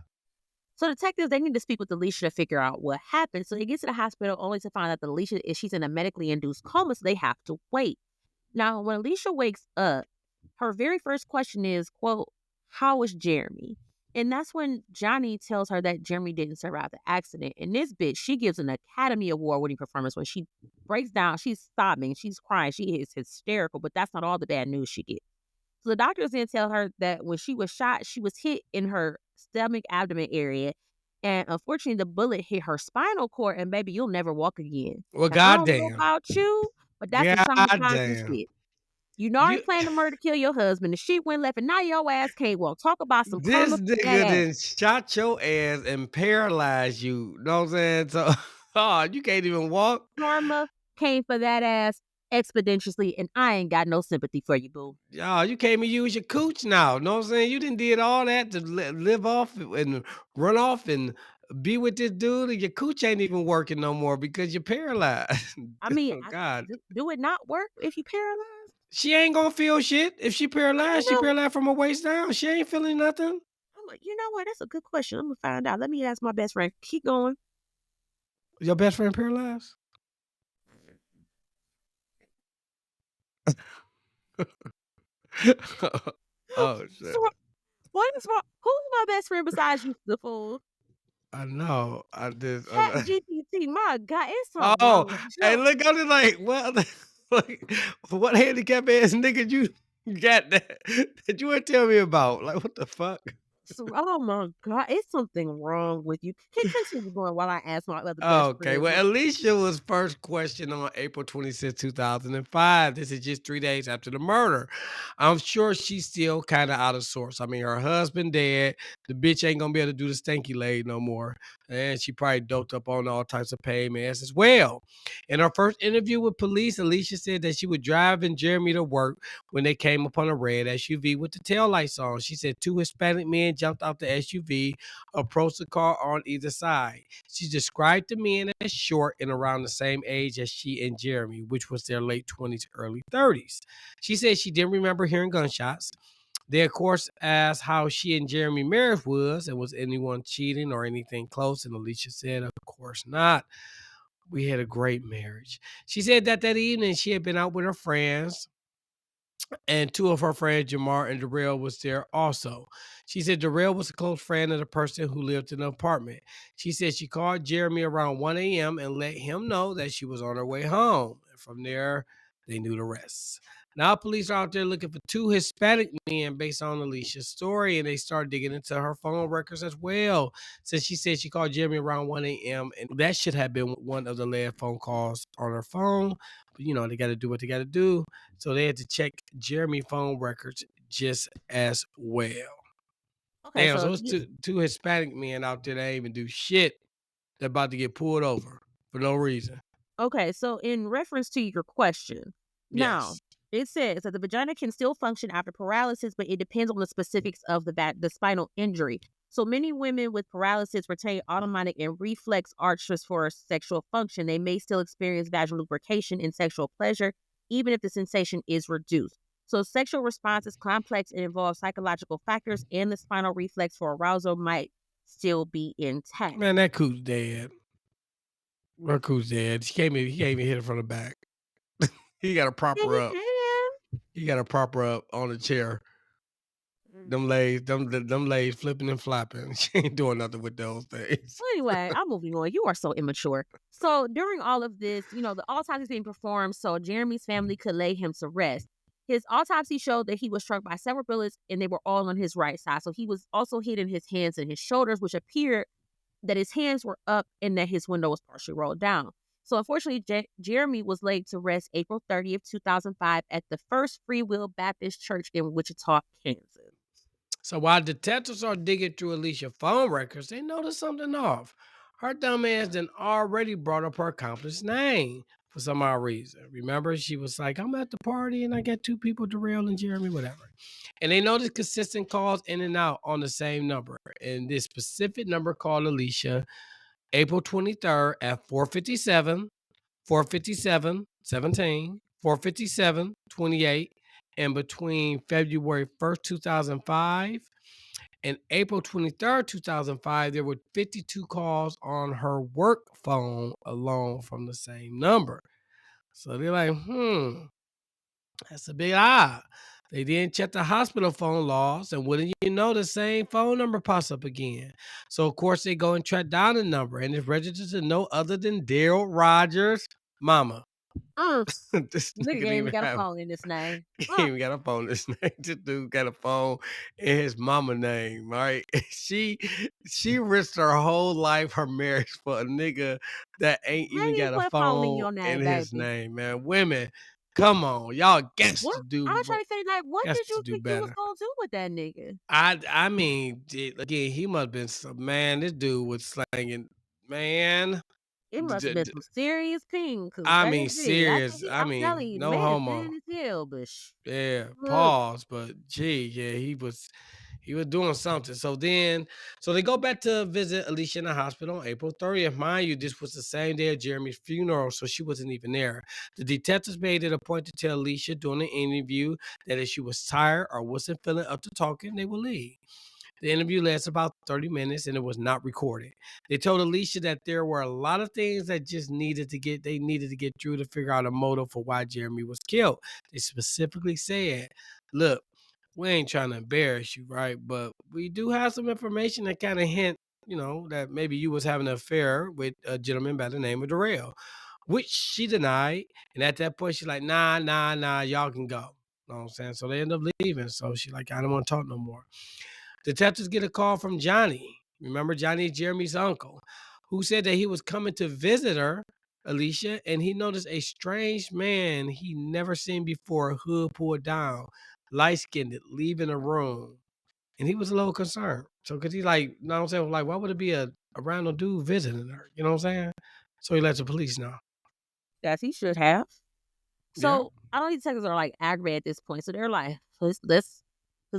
So detectives, they need to speak with Alesia to figure out what happened. So they get to the hospital only to find out that Alesia, she's in a medically induced coma, so they have to wait. Now, when Alesia wakes up, her very first question is, quote, how is Jeremy? And that's when Johnny tells her that Jeremy didn't survive the accident. And this bitch, she gives an Academy Award-winning performance when she breaks down. She's sobbing. She's crying. She is hysterical, but that's not all the bad news she gets. So the doctors then tell her that when she was shot, she was hit in her stomach, abdomen area. And unfortunately, the bullet hit her spinal cord, and baby, you'll never walk again. Well, Now, I don't know goddamn. about you, but that's some traumatizing Goddamn. shit. You know, I You, planned to murder, kill your husband. The shit went left, and now your ass can't walk. Talk about some this karma. nigga then shot your ass and paralyzed you. Know what I'm saying? So, you can't even walk. Karma came for that ass expeditiously, and I ain't got no sympathy for you, boo. Y'all, you can't even use your cooch now. Know what I'm saying? You didn't did all that to live off and run off and be with this dude, and your cooch ain't even working no more because you're paralyzed. I mean, Oh, God. do it not work if you paralyzed? She ain't gonna feel shit if she paralyzed. She No. paralyzed from her waist down. She ain't feeling nothing. I'm like, you know what? That's a good question. I'm gonna find out. Let me ask my best friend. Keep going. Your best friend paralyzed? Oh shit! So, who's my best friend besides you, the fool? I know. I did. Chat GPT. My God, it's something Oh, wrong with hey, you. look, I was like, well, like, what handicap ass nigga you? got that that you want to tell me about? Like, what the fuck? So, oh my God, it's something wrong with you. Can continue going while I ask my other best Okay, friend. well, Alicia was first questioned on April 26, 2005. This is just 3 days after the murder. I'm sure she's still kind of out of sorts. I mean, her husband dead. The bitch ain't gonna be able to do the stanky leg no more. And she probably doped up on all types of pain meds as well. In her first interview with police, Alicia said that she would drive in Jeremy to work when they came upon a red SUV with the taillights on. She said two Hispanic men jumped out the SUV, approached the car on either side. She described the men as short and around the same age as she and Jeremy, which was their late 20s, early 30s. She said she didn't remember hearing gunshots. They, of course, asked how she and Jeremy marriage was and was anyone cheating or anything close. And Alicia said, of course not. We had a great marriage. She said that that evening she had been out with her friends and two of her friends, Jamar and Darrell, was there also. She said Darrell was a close friend of the person who lived in the apartment. She said she called Jeremy around 1 a.m. and let him know that she was on her way home. And from there, they knew the rest. Now, police are out there looking for two Hispanic men based on Alicia's story, and they start digging into her phone records as well. Since she said she called Jeremy around 1 a.m., and that should have been one of the last phone calls on her phone. But, they got to do what they got to do. So they had to check Jeremy phone records just as well. Okay, Damn, so so it's two Hispanic men out there that ain't even do shit. They're about to get pulled over for no reason. okay, so in reference to your question, now Yes. it says that the vagina can still function after paralysis, but it depends on the specifics of the spinal injury. So many women with paralysis retain autonomic and reflex arches for sexual function. They may still experience vaginal lubrication and sexual pleasure, even if the sensation is reduced. So sexual response is complex and involves psychological factors, and the spinal reflex for arousal might still be intact. Man, that coot's dead. That coot's dead. He can't even hit it from the back. He got to prop Yeah, her he up. can. He got to prop her up on the chair. Mm. Them legs flipping and flapping. She ain't doing nothing with those things. Well, anyway, I'm moving on. You are so immature. So during all of this, the autopsy is being performed so Jeremy's family could lay him to rest. His autopsy showed that he was struck by several bullets and they were all on his right side. So he was also hit in his hands and his shoulders, which appeared that his hands were up and that his window was partially rolled down. So unfortunately, Jeremy was laid to rest April 30th, 2005 at the First Free Will Baptist Church in Wichita, Kansas. So while detectives are digging through Alicia's phone records, they notice something off. Her dumb ass then already brought up her accomplice's name for some odd reason. Remember, she was like, I'm at the party and I got two people, Darrell and Jeremy, whatever. And they noticed consistent calls in and out on the same number. And this specific number called Alicia April 23rd at 4:57, 4:57, 17, 4:57, 28, and between February 1st, 2005 and April 23rd, 2005, there were 52 calls on her work phone alone from the same number. So they're like, that's a bit odd. They didn't check the hospital phone logs, and wouldn't you know, the same phone number pops up again. So, of course, they go and track down the number, and it's registered to no other than Darrell Rodgers' mama. Mm, This nigga nigga ain't didn't even even got a have phone in this name. he ain't even got a phone. This name, this dude got a phone in his mama name, right? She risked her whole life, her marriage for a nigga that ain't even Ain't even got a put a phone in phone your in name, his baby. name, man. Women, come on, y'all What? I was trying to figure like, what got did to you do think you was better. gonna do with that nigga? I mean, again, he must have been some man. This dude was slanging, man. It must have d- been d- some serious ping, cause I mean, baby, I think serious. he. I I'm telling mean, you, the no man is homo. fine as hell, but Yeah, ugh. pause. But gee, yeah, he was doing something. So they go back to visit Alicia in the hospital on April 30th. Mind you, this was the same day of Jeremy's funeral, so she wasn't even there. The detectives made it a point to tell Alicia during the interview that if she was tired or wasn't feeling up to talking, they would leave. The interview lasted about 30 minutes and it was not recorded. They told Alicia that there were a lot of things that just they needed to get through to figure out a motive for why Jeremy was killed. They specifically said, look, we ain't trying to embarrass you, right? But we do have some information that kind of hint, that maybe you was having an affair with a gentleman by the name of Darrell, which she denied. And at that point, she's like, nah, y'all can go. You know what I'm saying? So they end up leaving. So she like, I don't want to talk no more. Detectives get a call from Johnny. Remember, Johnny is Jeremy's uncle, who said that he was coming to visit her, Alesia, and he noticed a strange man he never seen before, hood pulled down, light skinned, leaving a room. And he was a little concerned. So, cause he like, you know what I'm saying? Like, why would it be a random dude visiting her? You know what I'm saying? So he lets the police know. As he should have. Yeah. So I know these detectives are like aggravated at this point. So they're like, let's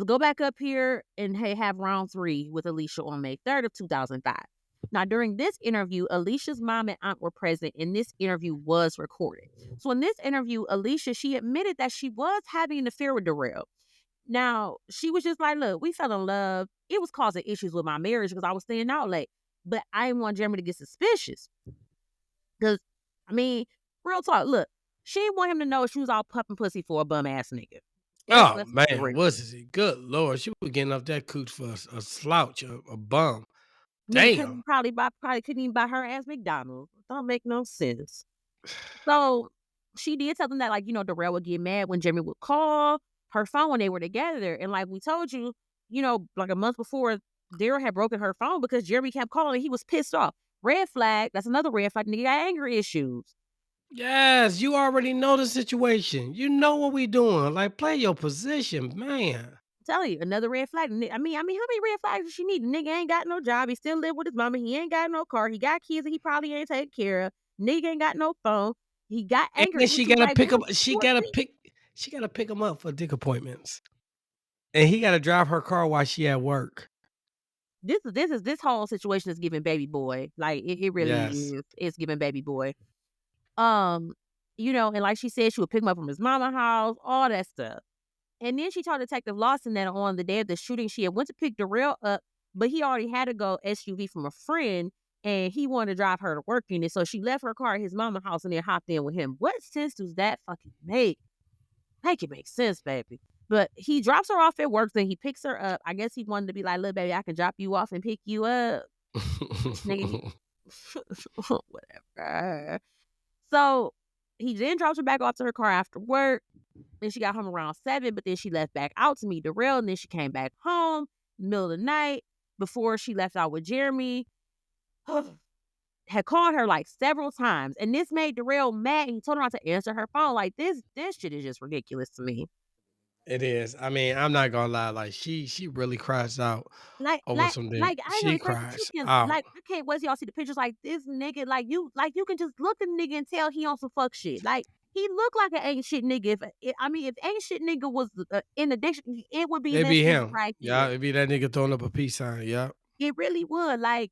go back up here and have round 3 with Alesia on May 3rd of 2005. Now, during this interview, Alicia's mom and aunt were present, and this interview was recorded. So in this interview, Alesia, she admitted that she was having an affair with Darrell. Now, she was just like, look, we fell in love. It was causing issues with my marriage because I was staying out late. But I didn't want Jeremy to get suspicious. Because, I mean, real talk, look, she didn't want him to know she was all pumping pussy for a bum ass nigga. Oh Let's be man, real. was he? Good Lord, she was getting off that cooch for a slouch, a bum. Nigga Damn. probably couldn't even buy her ass McDonald's. Don't make no sense. So she did tell them that, like, Darrell would get mad when Jeremy would call her phone when they were together. And like we told you, like a month before, Darrell had broken her phone because Jeremy kept calling and he was pissed off. Red flag. That's another red flag. Nigga got anger issues. Yes, you already know the situation. You know what we doing. Like, play your position, man. Tell you, another red flag. I mean, how many red flags does she need? The nigga ain't got no job. He still live with his mama. He ain't got no car. He got kids that he probably ain't taking care of. Nigga ain't got no phone. He got And anger then she issues. gotta Like, pick girl, up. short week. She gotta pick him up for dick appointments, and he gotta drive her car while she at work. This whole situation is giving baby boy. Like it really Yes. is. It's giving baby boy. Um, and like she said, she would pick him up from his mama house, all that stuff. And then she told Detective Lawson that on the day of the shooting, she had went to pick Darrell up, but he already had to go SUV from a friend, and he wanted to drive her to work in it. So she left her car at his mama house and then hopped in with him. What sense does that fucking make? Make it make sense, baby. But he drops her off at work, then he picks her up. I guess he wanted to be like, look, baby, I can drop you off and pick you up. Nigga, whatever. So he then drops her back off to her car after work. Then she got home around 7, but then she left back out to meet Darrell, and then she came back home in the middle of the night before she left out with Jeremy. Had called her like several times, and this made Darrell mad. And he told her not to answer her phone. Like this shit is just ridiculous to me. It is. I mean, I'm not gonna lie. Like she really cries out over something. I ain't She gonna crazy. She cries can out. like I can't wait till y'all see the pictures. Like this nigga, like you can just look at the nigga and tell he on some fuck shit. Like he look like an ain't shit nigga. If ain't shit nigga was in addiction, it would be It this be nigga him. right Yeah, here. it be that nigga throwing up a peace sign. Yeah. It really would. Like,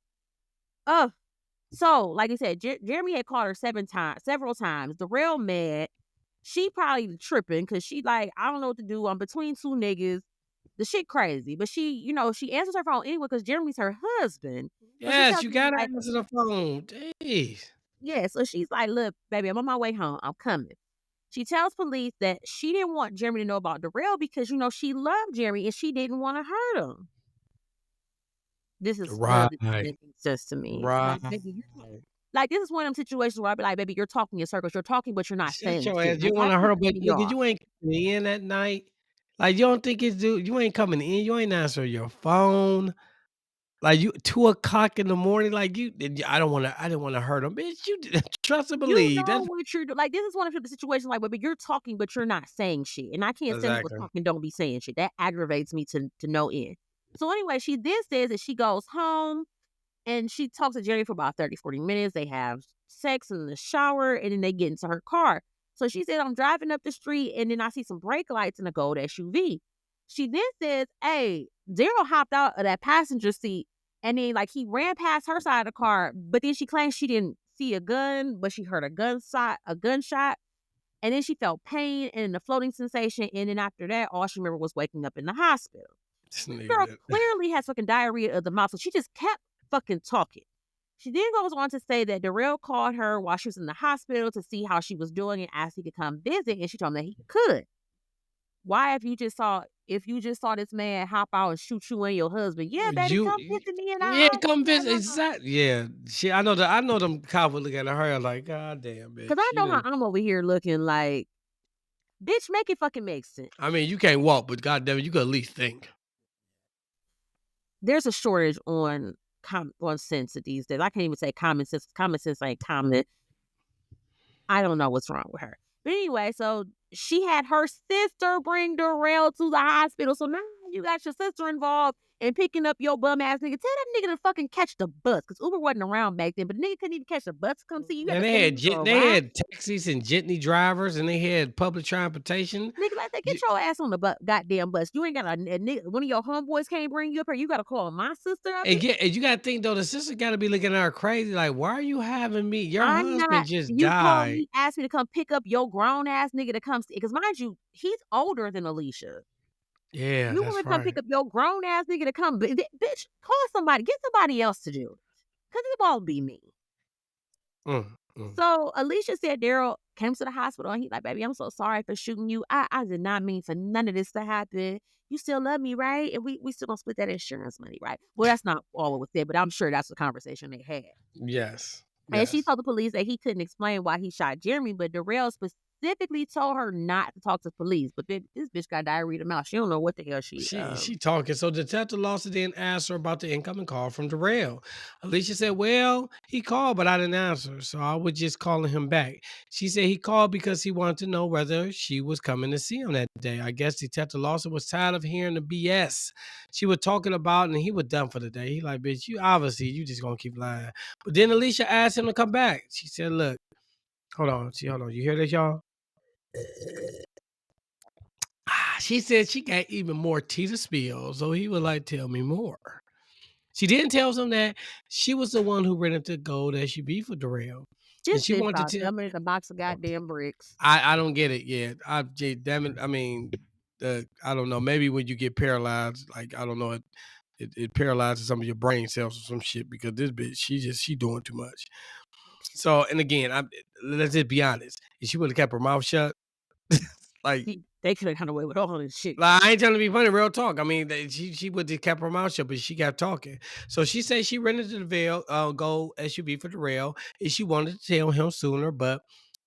uh. So, like I said, Jeremy had called her several times. The real mad. She probably tripping because she like, I don't know what to do. I'm between two niggas. The shit crazy. But she, she answers her phone anyway because Jeremy's her husband. So she Yes, tells you me gotta like, answer the phone. Jeez. yeah. So she's like, look, baby, I'm on my way home. I'm coming. She tells police that she didn't want Jeremy to know about Darrell because, she loved Jeremy and she didn't want to hurt him. This Right. doesn't make sense to me. Right. Like, baby, like, this is one of them situations where I'd be like, baby, you're talking in circles. You're talking, but you're not Shut saying your ass. shit. You Like, that wanna hurt, pisses but me nigga, off. you ain't coming in that night. Like you don't think it's dude. You ain't coming in. You ain't answering your phone. Like you 2 o'clock in the morning. Like you. I don't wanna. I didn't wanna hurt him, bitch. You trust and You believe. know That's what you're doing. Like, this is one of the situations like, baby, you're talking, but you're not saying shit. And I can't stand people exactly. talking, don't be saying shit. That aggravates me to no end. So anyway, she then says that she goes home and she talks to Jerry for about 30, 40 minutes. They have sex in the shower and then they get into her car. So she said, I'm driving up the street and then I see some brake lights in a gold SUV. She then says, hey, Darrell hopped out of that passenger seat and then like he ran past her side of the car, but then she claims she didn't see a gun, but she heard a gunshot. And then she felt pain and a floating sensation. And then after that, all she remembered was waking up in the hospital. This This nigga girl did. clearly has fucking diarrhea of the mouth, so she just kept fucking talking. She then goes on to say that Darrell called her while she was in the hospital to see how she was doing and asked if he could come visit, and she told him that he could. Why, if you just saw this man hop out and shoot you and your husband, yeah, baby, You. come visit me and Yeah, I'll come blah, visit. blah, blah. Exactly. Yeah. She. I know that. I know them cops would look at her like, God damn, bitch. Cause I She know how didn't. I'm over here looking like, Bitch, make it fucking make sense. I mean, you can't walk, but goddamn it, you could at least think. There's a shortage on sense these days. I can't even say common sense. Common sense ain't common. I don't know what's wrong with her. But anyway, so she had her sister bring Darrell to the hospital. So now you got your sister involved in picking up your bum ass nigga. Tell that nigga to fucking catch the bus. Because Uber wasn't around back then. But the nigga couldn't even catch the bus to come see you. You got And to send him to a they ride. had taxis and jitney drivers, and they had public transportation. Nigga, like that, get your ass on the goddamn bus. You ain't got a nigga. One of your homeboys can't bring you up here. You got to call my sister up here. And you got to think, though, the sister got to be looking at her crazy. Like, why are you having me? Your I'm husband not. just You called died. me, asked me to come pick up your grown ass nigga to come see. Because mind you, he's older than Alesia. Yeah, You that's want to come right. pick up your grown ass nigga to come, bitch, call somebody, get somebody else to do it. Because it won't be me. So Alesia said Darrell came to the hospital and he's like, baby, I'm so sorry for shooting you. I did not mean for none of this to happen. You still love me, right? And we still gonna split that insurance money, right? Well, that's not all it was said, but I'm sure that's the conversation they had. Yes. And she told the police that he couldn't explain why he shot Jeremy, but Darrell specifically told her not to talk to police. But this bitch got diarrhea in the mouth. She don't know what the hell She talking. So Detective Lawson then asked her about the incoming call from Darrell. Alesia said, well, he called, but I didn't answer. So I was just calling him back. She said he called because he wanted to know whether she was coming to see him that day. I guess Detective Lawson was tired of hearing the BS she was talking about, and he was done for the day. He like, bitch, you just gonna keep lying. But then Alesia asked him to come back. She said, look, hold on. You hear this, y'all? She said she got even more tea to spill, so he would like tell me more. She didn't tell him that she was the one who rented the gold SUV for Darrell. And This she bitch wanted about to tell dumber than a box of goddamn bricks. I don't get it yet. Damn it. I mean, I don't know. Maybe when you get paralyzed, like I don't know, it paralyzes some of your brain cells or some shit because this bitch, she doing too much. So, and again, let's just be honest. If she would have kept her mouth shut, like they could have kind of away with all this shit. Like, I ain't trying to be funny, real talk. I mean, she would have kept her mouth shut, but she kept talking. So she said she rented the gold SUV for Darrell, and she wanted to tell him sooner,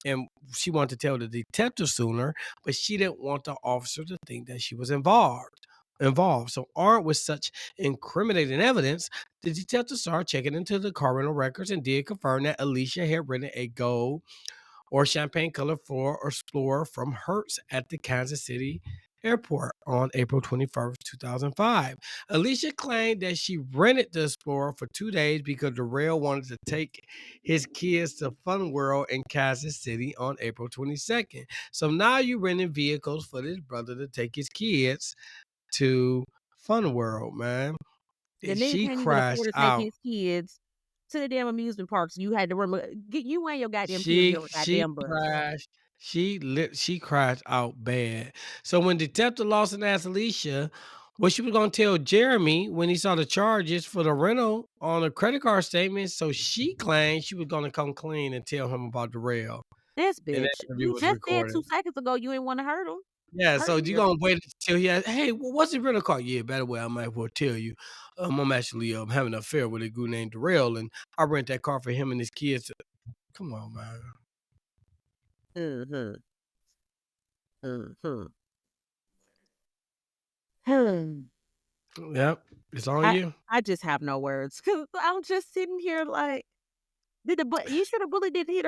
and she wanted to tell the detective sooner, but she didn't want the officer to think that she was involved. So armed with such incriminating evidence, the detective started checking into the car rental records and did confirm that Alesia had rented a gold or champagne colored Ford Explorer from Hertz at the Kansas City airport on April 21st, 2005. Alesia claimed that she rented the Explorer for 2 days because Darrell wanted to take his kids to Fun World in Kansas City on April 22nd. So now you renting vehicles for this brother to take his kids to Fun World, man. The And nigga she can't even afford crashed to take out. his kids to the damn amusement parks. You had to get you and your goddamn kids She get on a she goddamn bus. crashed. She crashed out bad. So when Detective Lawson asked Alesia what she was gonna tell Jeremy when he saw the charges for the rental on a credit card statement, so she claimed she was gonna come clean and tell him about the rail. This And that bitch. interview You was just said recorded. 2 seconds ago you ain't want to hurt him. Yeah, so Hurt you him. gonna wait until he asked, hey, what's the rental car? Yeah, by the way, I might as well tell you. I'm actually having an affair with a dude named Darrell, and I rent that car for him and his kids. Come on, man. Mm-hmm. Mm-hmm. Yep, it's on you. I just have no words. Cause I'm just sitting here like, you sure the bullet didn't did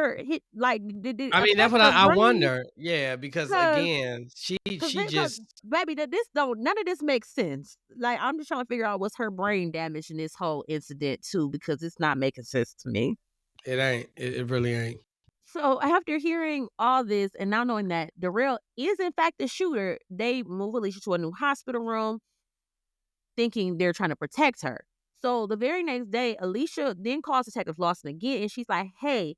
it I mean, that's affect what her I brain? wonder. Yeah, because Cause, again, cause, she they, cause just baby, none of this makes sense. Like, I'm just trying to figure out what's her brain damage in this whole incident too, because it's not making sense to me. it ain't. It really ain't. So after hearing all this and now knowing that Darrell is in fact the shooter, they move Alesia to a new hospital room, thinking they're trying to protect her. So the very next day, Alesia then calls Detective Lawson again, and she's like, hey,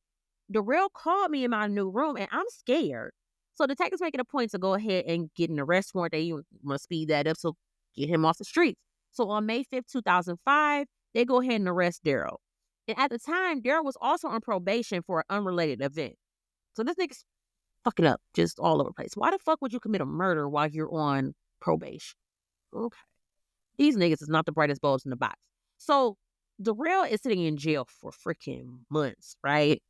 Darrell called me in my new room, and I'm scared. So detectives make it a point to go ahead and get an arrest warrant. They must speed that up, so get him off the streets. So on May 5th, 2005, they go ahead and arrest Darrell. And at the time, Darrell was also on probation for an unrelated event. So this nigga's fucking up just all over the place. Why the fuck would you commit a murder while you're on probation? Okay. These niggas is not the brightest bulbs in the box. So Darrell is sitting in jail for freaking months, right?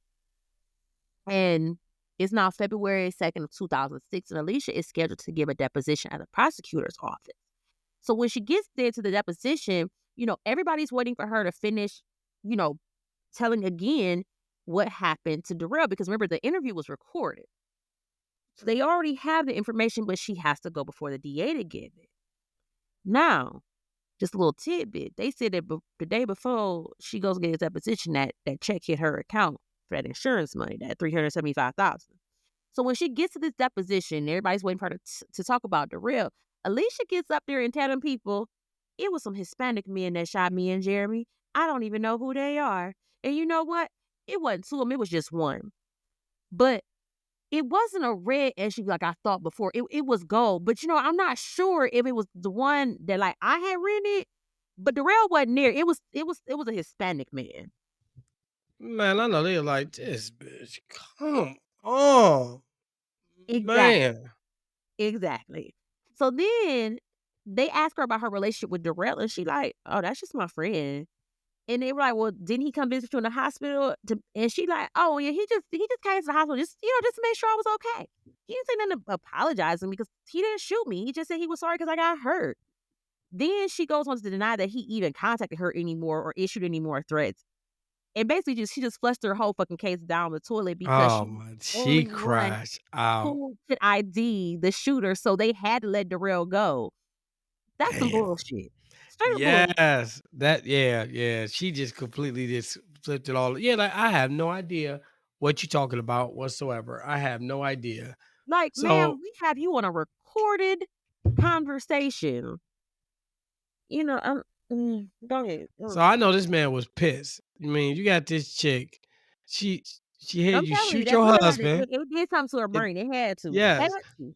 And It's now February 2nd of 2006, and Alesia is scheduled to give a deposition at the prosecutor's office. So when she gets there to the deposition, everybody's waiting for her to finish, you know, telling again what happened to Darrell, because remember, the interview was recorded. So they already have the information, but she has to go before the DA to give it. Now, just a little tidbit. They said that the day before she goes to get his deposition, that check hit her account for that insurance money, that $375,000. So when she gets to this deposition, everybody's waiting for her to talk about Darrell. Alesia gets up there and tell them people, it was some Hispanic men that shot me and Jeremy. I don't even know who they are. And you know what? It wasn't two of them. It was just one. But it wasn't a red SUV like I thought before. It was gold. But, I'm not sure if it was the one that, like, I had rented. But Darrell wasn't there. It was a Hispanic man. Man, I know they're like, this bitch, come on. Exactly. Man. Exactly. So then they ask her about her relationship with Darrell, and she like, oh, that's just my friend. And they were like, well, didn't he come visit you in the hospital? And she like, oh yeah, he just came to the hospital just to make sure I was okay. He didn't say nothing apologizing because he didn't shoot me. He just said he was sorry because I got hurt. Then she goes on to deny that he even contacted her anymore or issued any more threats. And basically she just flushed her whole fucking case down the toilet because Oh she was my, the she only one crashed out. who could ID the shooter, so they had to let Darrell go. That's some Damn. bullshit. Straight up bullshit. Yes. Yeah. She just completely just flipped it all. Yeah, like I have no idea what you're talking about whatsoever. I have no idea. Like, ma'am, So we have you on a recorded conversation. Go ahead. so I know this man was pissed. I mean, you got this chick. She she had I'm you telling you, shoot that your bullet husband. it did something to her It, brain. It had to. Had yes. to.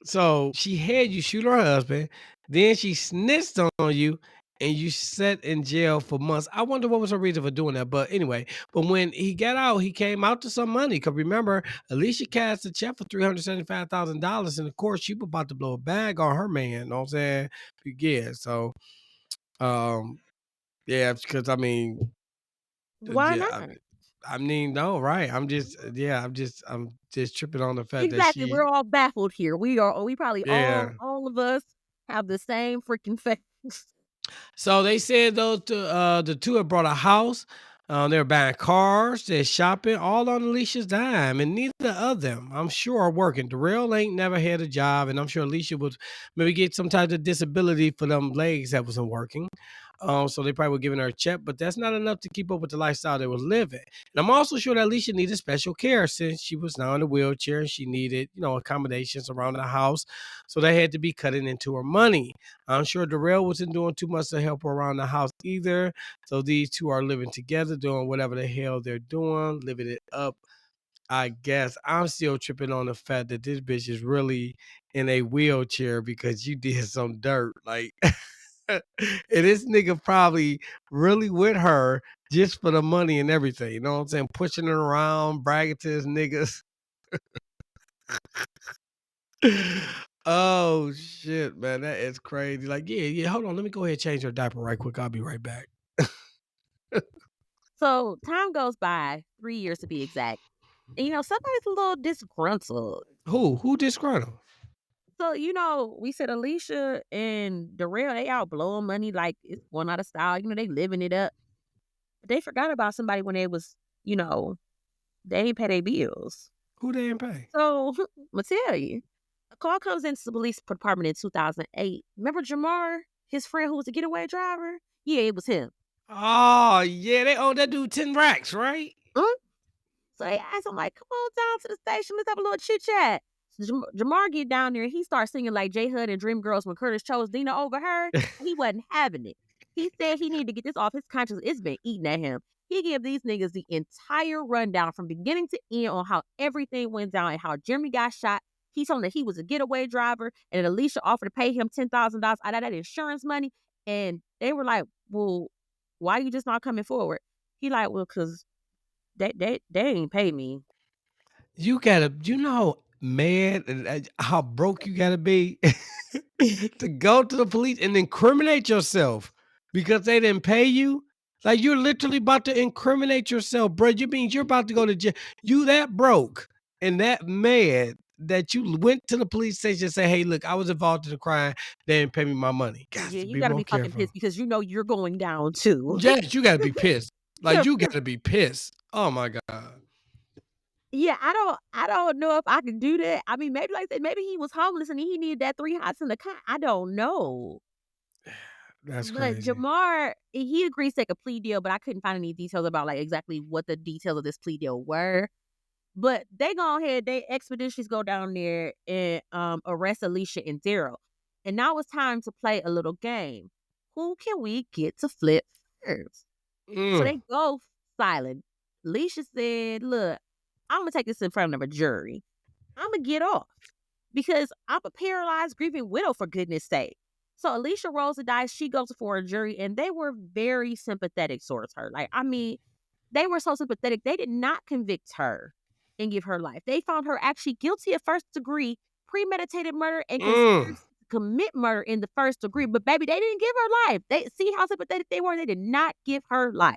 So she had you shoot her husband, then she snitched on you, and you sat in jail for months. I wonder what was her reason for doing that. But anyway, but when he got out, he came out to some money. Cause remember, Alicia cast a check for $375,000, and of course, she was about to blow a bag on her man. You know what I'm saying? Yeah. So, um, yeah, because I mean, Why yeah, not? I mean, no, right? I'm just tripping on the fact that Exactly. she, We're all baffled here. We probably yeah. all of us have the same freaking face. So they said the two had brought a house. They were buying cars, they're shopping, all on Alicia's dime, and neither of them, I'm sure, are working. Darrell ain't never had a job, and I'm sure Alicia would maybe get some type of disability for them legs that wasn't working. So they probably were giving her a check, but that's not enough to keep up with the lifestyle they was living. And I'm also sure that Alicia needed special care since she was now in a wheelchair and she needed, accommodations around the house. So they had to be cutting into her money. I'm sure Darrell wasn't doing too much to help her around the house either. So these two are living together, doing whatever the hell they're doing, living it up. I guess I'm still tripping on the fact that this bitch is really in a wheelchair because you did some dirt. Like, and this nigga probably really with her just for the money and everything. You know what I'm saying? Pushing her around, bragging to his niggas. Oh shit, man, that is crazy. Like, yeah. Hold on, let me go ahead and change her diaper right quick. I'll be right back. So time goes by, 3 years to be exact. And somebody's a little disgruntled. Who disgruntled? So, we said Alesia and Darrell, they out blowing money like it's going out of style. They living it up. But they forgot about somebody when they was, they ain't pay their bills. Who they didn't pay? So, I'm going to tell you. A call comes into the police department in 2008. Remember Jamar, his friend who was a getaway driver? Yeah, it was him. Oh, yeah, they owe that dude 10 racks, right? So they asked him, like, come on down to the station. Let's have a little chit-chat. So Jamar get down there. He starts singing like J Hud and Dreamgirls when Curtis chose Dina over her. He wasn't having it. He said he needed to get this off his conscience. It's been eating at him. He gave these niggas the entire rundown from beginning to end on how everything went down and how Jeremy got shot. He told them that he was a getaway driver and that Alesia offered to pay him $10,000 out of that insurance money. And they were like, well, why you just not coming forward? He like, well, because they ain't pay me. You gotta, mad and how broke you gotta be to go to the police and incriminate yourself because they didn't pay you. Like, you're literally about to incriminate yourself, bro. You mean you're about to go to jail? You that broke and that mad that you went to the police station and say, "Hey, look, I was involved in the crime. They didn't pay me my money." Got Yeah, to you be gotta more be fucking careful. pissed because you know you're going down too. Yes, you gotta be pissed. Like, Yeah, you gotta be pissed. Oh my God. yeah, I don't know if I can do that. I mean, maybe like I said, maybe he was homeless and he needed that 3 hots in the car. I don't know. That's But crazy. Jamar, he agrees to take a plea deal, but I couldn't find any details about like exactly what the details of this plea deal were. But they go ahead, they expeditiously go down there and arrest Alesia and Darrell. And now it's time to play a little game. Who can we get to flip first? So Mm, they go silent. Alicia said, "Look, I'm gonna take this in front of a jury. I'm gonna get off because I'm a paralyzed, grieving widow, for goodness sake." So Alicia rolls the dice. She goes before a jury, and they were very sympathetic towards her. Like, I mean, they were so sympathetic. They did not convict her and give her life. They found her actually guilty of first degree premeditated murder and mm. conspiracy to commit murder in the first degree. But baby, they didn't give her life. They see how sympathetic they were. They did not give her life.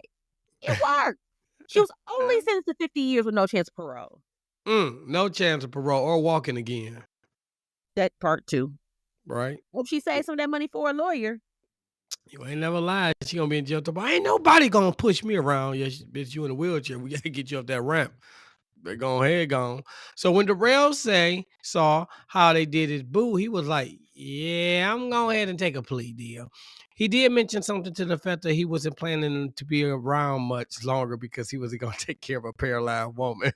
It worked. She was only sentenced to 50 years with no chance of parole. No chance of parole or walking again, That part too. right? Hope she saved some of that money for a lawyer. You ain't never lied. She gonna be in jail tomorrow. Ain't nobody gonna push me around. Yeah, bitch, you in a wheelchair. We gotta get you up that ramp. But go ahead, gone. So when Darrell saw how they did his boo, he was like, "Yeah, I'm going ahead and take a plea deal." He did mention something to the effect that he wasn't planning to be around much longer because he wasn't going to take care of a paralyzed woman.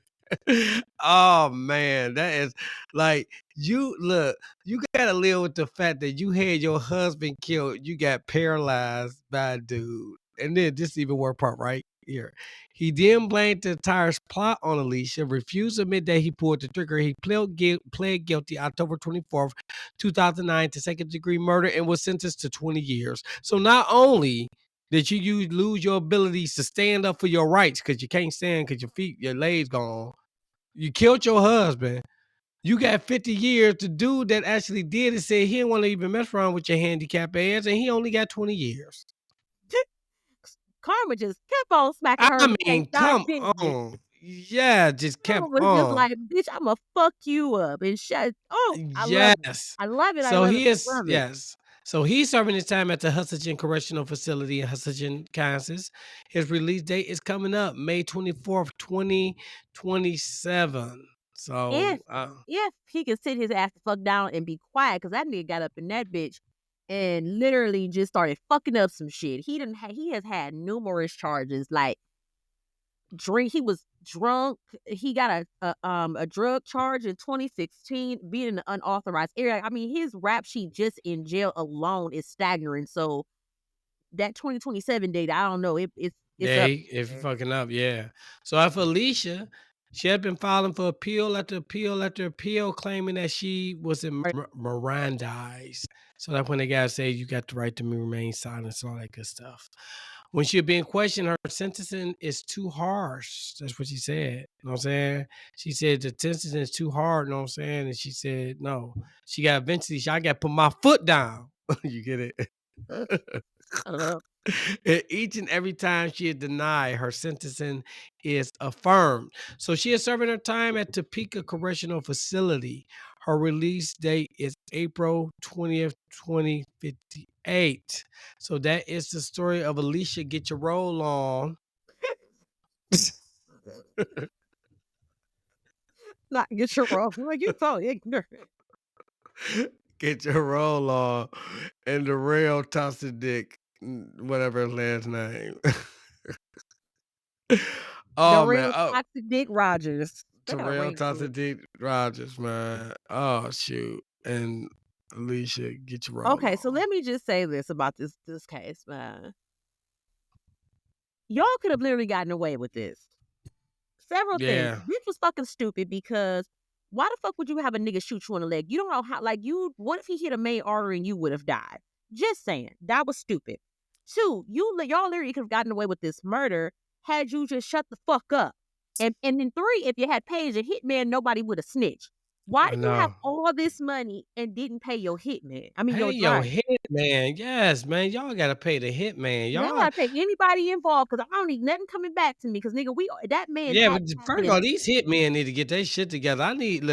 Oh man, that is like you look. You got to live with the fact that you had your husband killed. You got paralyzed by a dude, and then this even worse part right here. He then blamed the entire plot on Alesia, refused to admit that he pulled the trigger. He pled guilty October 24th, 2009 to second-degree murder and was sentenced to 20 years. So not only did you lose your abilities to stand up for your rights because you can't stand because your legs gone. You killed your husband. You got 50 years. The dude that actually did it said he didn't want to even mess around with your handicap ass, and he only got 20 years. Karma just kept on smacking I her in the face, mean, dog, come didn't it? on. Yeah, just Karma kept was just on. like, "Bitch, I'ma fuck you up," and shut. Oh, I love it. Yes. I love it. I So love it. he I is love it. yes. So he's serving his time at the Hutchinson Correctional Facility in Hutchinson, Kansas. His release date is coming up May 24th, 2027. So If he can sit his ass the fuck down and be quiet, because that nigga got up in that bitch and literally just started fucking up some shit. He has had numerous charges like drink. He was drunk. He got a drug charge in 2016, being in an unauthorized area. I mean, his rap sheet just in jail alone is staggering. So that 2027 date, I don't know. It's yeah, up if there. fucking up, yeah. So after Alicia, she had been filing for appeal after appeal after appeal, claiming that she was in Mirandized. So that's when the guy said you got the right to remain silent and all that good stuff. When she had been questioned, her sentencing is too harsh. That's what she said. You know what I'm saying? She said the sentencing is too hard, you know what I'm saying? And she said, no. She got eventually, I got to put my foot down. You get it? I don't know. And each and every time she is denied, her sentencing is affirmed. So she is serving her time at Topeka Correctional Facility. Her release date is April 20th, 2058. So that is the story of Alicia. Get your roll on. Not get your wrong. Like, you so ignorant. Get your roll on. And the rail tossed dick, whatever his last name. The Oh man. real Oh, toxic Dick Rodgers. They got a Terrell ring to it. Thompson, Rodgers, man. Oh shoot. And Alicia, get your roll Okay, so on. let me just say this about this case, man. Y'all could have literally gotten away with this. Several things. Yeah. Bitch was fucking stupid because why the fuck would you have a nigga shoot you in the leg? You don't know how, like, what if he hit a main artery and you would have died? Just saying. That was stupid. Two, y'all literally could have gotten away with this murder had you just shut the fuck up. And then three, if you had Paige and Hitman, nobody would have snitched. Why I do you have know. all this money and didn't pay your hitman? I mean, Pay your your driver. hitman. Yes, man. Y'all gotta pay the hitman. Y'all Y'all gotta pay anybody involved because I don't need nothing coming back to me. Because nigga, that man yeah, but tax first of happening. all, these hitmen need to get their shit together. I need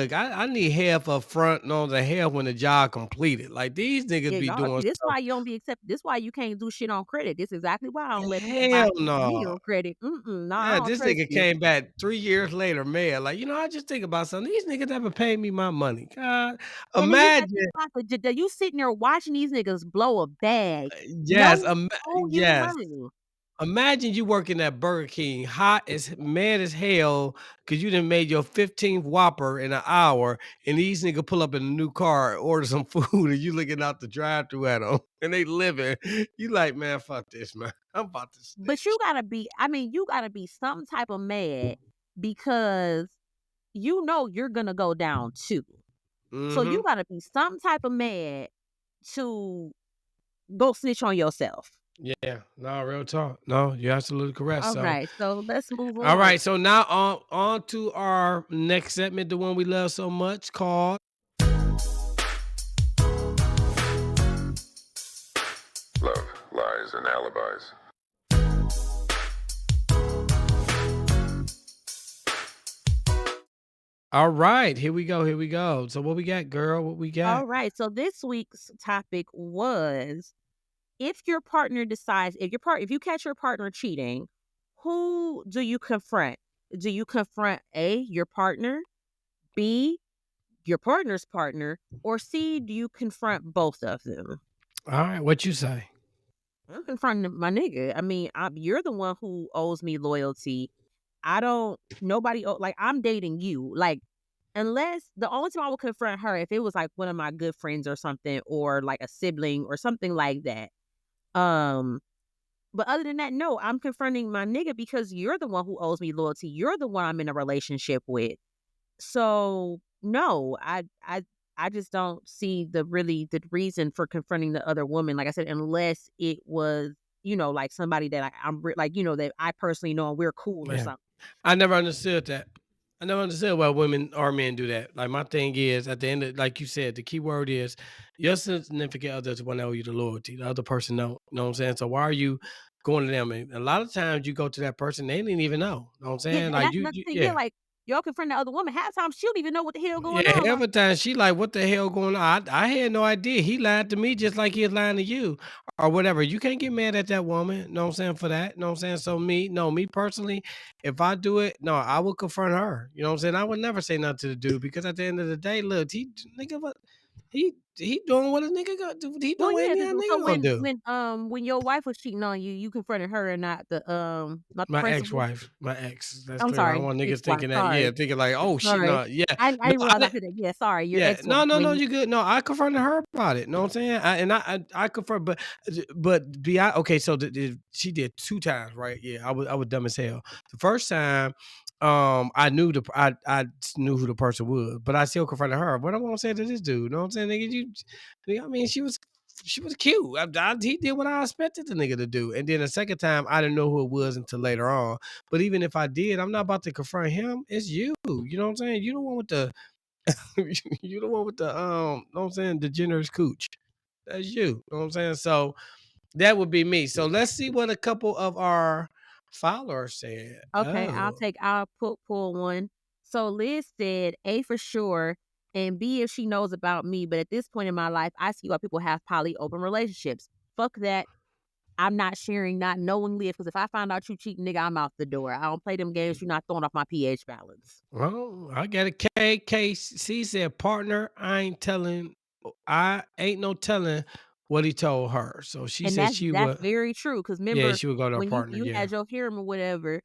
half up front and on the half when the job completed. Like these niggas Yeah, be y'all doing see, this stuff. why you don't be accepted. This why you can't do shit on credit. This is exactly why I don't let people buy Hell shit from me no. on credit. Nah, I Yeah, don't this trust nigga you. came back 3 years later, man. Like, I just think about something. These niggas never paid me my money. God, And then you gotta think imagine. about you sitting there watching these niggas blow a bag, Yes, knowing they owe you yes. money. Imagine you working at Burger King, hot as mad as hell, cause you done made your 15th Whopper in an hour, and these nigga pull up in a new car, order some food, and you looking out the drive-thru at them, and they living. You like, man, fuck this, man. I'm about to But you snitch. gotta be, I mean, you gotta be some type of mad because you know you're gonna go down too. So you Mm-hmm. gotta be some type of mad to go snitch on yourself. Yeah. No, real talk. No, you're absolutely correct. All So, right, so let's move all on. right. So now on to our next segment, the one we love so much, called Love, Lies, and Alibis. All right. Here we go. Here we go. So what we got, girl? What we got? All right, so this week's topic was if your partner decides if you catch your partner cheating, who do you confront? Do you confront A, your partner, B, your partner's partner, or C, do you confront both of them? All right. What you say? I'm confronting my nigga. I mean, you're the one who owes me loyalty. I don't. Nobody. Like I'm dating you. Like unless the only time I would confront her if it was like one of my good friends or something, or like a sibling or something like that. Um. But other than that, no, I'm confronting my nigga because you're the one who owes me loyalty. You're the one I'm in a relationship with. So no, I just don't see the reason for confronting the other woman. Like I said, unless it was, like somebody that that I personally know and we're cool or Yeah. something. I never understood that. I never understood why women or men do that. Like my thing is at the end of like you said, the key word is your significant other is the one that owe you the loyalty. The other person don't. You know what I'm saying? So why are you going to them? And a lot of times you go to that person, they didn't even know. You know what I'm Yeah, saying? and Like that's you, another thing. Yeah, yeah. like y'all confront the other woman. Half the time she don't even know what the hell going Yeah, on. half Like, the time she like, what the hell going on? I had no idea. He lied to me just like he was lying to you or whatever. You can't get mad at that woman. Know what I'm saying? For that. Know what I'm saying? So me personally, if I do it, no, I will confront her. You know what I'm saying? I would never say nothing to the dude because at the end of the day, look, he nigga what he doing what a nigga gonna do. He well, doing what yeah. any other So nigga gonna when do. when your wife was cheating on you, you confronted her and not the My principal. ex-wife, my ex. That's I'm clear. I don't sorry, want niggas ex-wife. thinking that. Yeah, Sorry, thinking like, oh shit, sorry. no, yeah, I no, didn't realize I said that. Yeah, sorry, your yeah, ex-wife. no, When you good. No, I confronted her about it. Know what I'm saying? I confront, but be I okay. So she did 2 times, right? Yeah, I was dumb as hell. The first time, I knew I knew who the person was, but I still confronted her. What I'm gonna say to this dude? Know what I'm saying, nigga? I mean, she was cute. He did what I expected the nigga to do, and then the second time, I didn't know who it was until later on. But even if I did, I'm not about to confront him. It's you. You know what I'm saying? You the one with the you the one with the know what I'm saying, the generous cooch. That's you. Know what I'm saying? So that would be me. So let's see what a couple of our followers said. Okay, Oh. I'll pull one. So Liz said A for sure, and B if she knows about me. But at this point in my life, I see why people have poly open relationships. Fuck that. I'm not sharing, not knowingly, because if I find out you cheating, nigga, I'm out the door. I don't play them games. You're not throwing off my pH balance. Well, I got a KKC said partner. I ain't no telling what he told her. So she And said that's she that's would, very true. Because yeah, remember she would go to her when you partner. you Yeah. had your harem or whatever,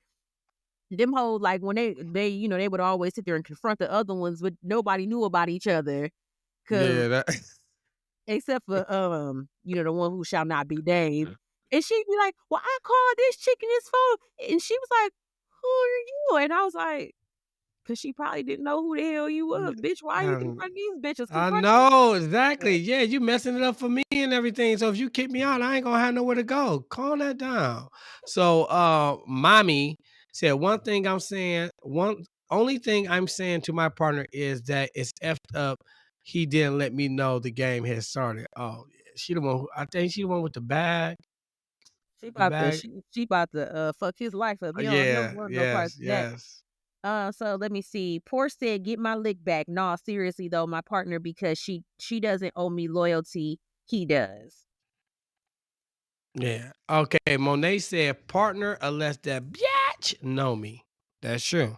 them hoes like when they would always sit there and confront the other ones, but nobody knew about each other. Cause Yeah, that except for the one who shall not be named. And she'd be like, "Well, I called this chick in this phone," and she was like, "Who are you?" And I was like, "Cause she probably didn't know who the hell you was, bitch. Why are you um, confronting these bitches? I Confront them." know exactly. Yeah, you messing it up for me and everything. So if you kick me out, I ain't gonna have nowhere to go. Calm that down. So mommy said one thing I'm saying, only thing I'm saying to my partner is that it's effed up. He didn't let me know the game had started. Oh, yeah, she the one. I think she the one with the bag. She The about to bag. she about to fuck his life up. He don't Yeah. want no parts Yes. of that. Yes. So let me see. Poor said, "Get my lick back." Nah, seriously though, my partner because she doesn't owe me loyalty. He does. Yeah. Okay. Monet said, "Partner, unless that bitch know me." That's true.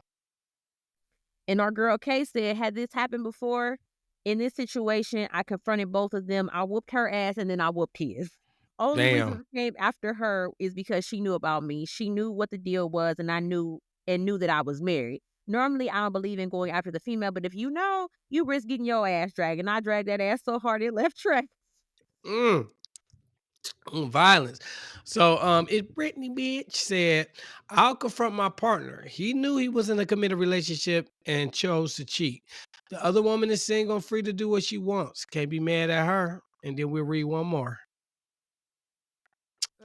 And our girl Kay said, "Had this happened before? In this situation, I confronted both of them. I whooped her ass and then I whooped his. Only reason Damn. I came after her is because she knew about me. She knew what the deal was, and I knew that I was married. Normally, I don't believe in going after the female, but if you know, you risk getting your ass dragged. And I dragged that ass so hard it left track. Mm. Violence. So it Brittany bitch said, I'll confront my partner. He knew he was in a committed relationship and chose to cheat. The other woman is single and free to do what she wants. Can't be mad at her. And then we'll read one more.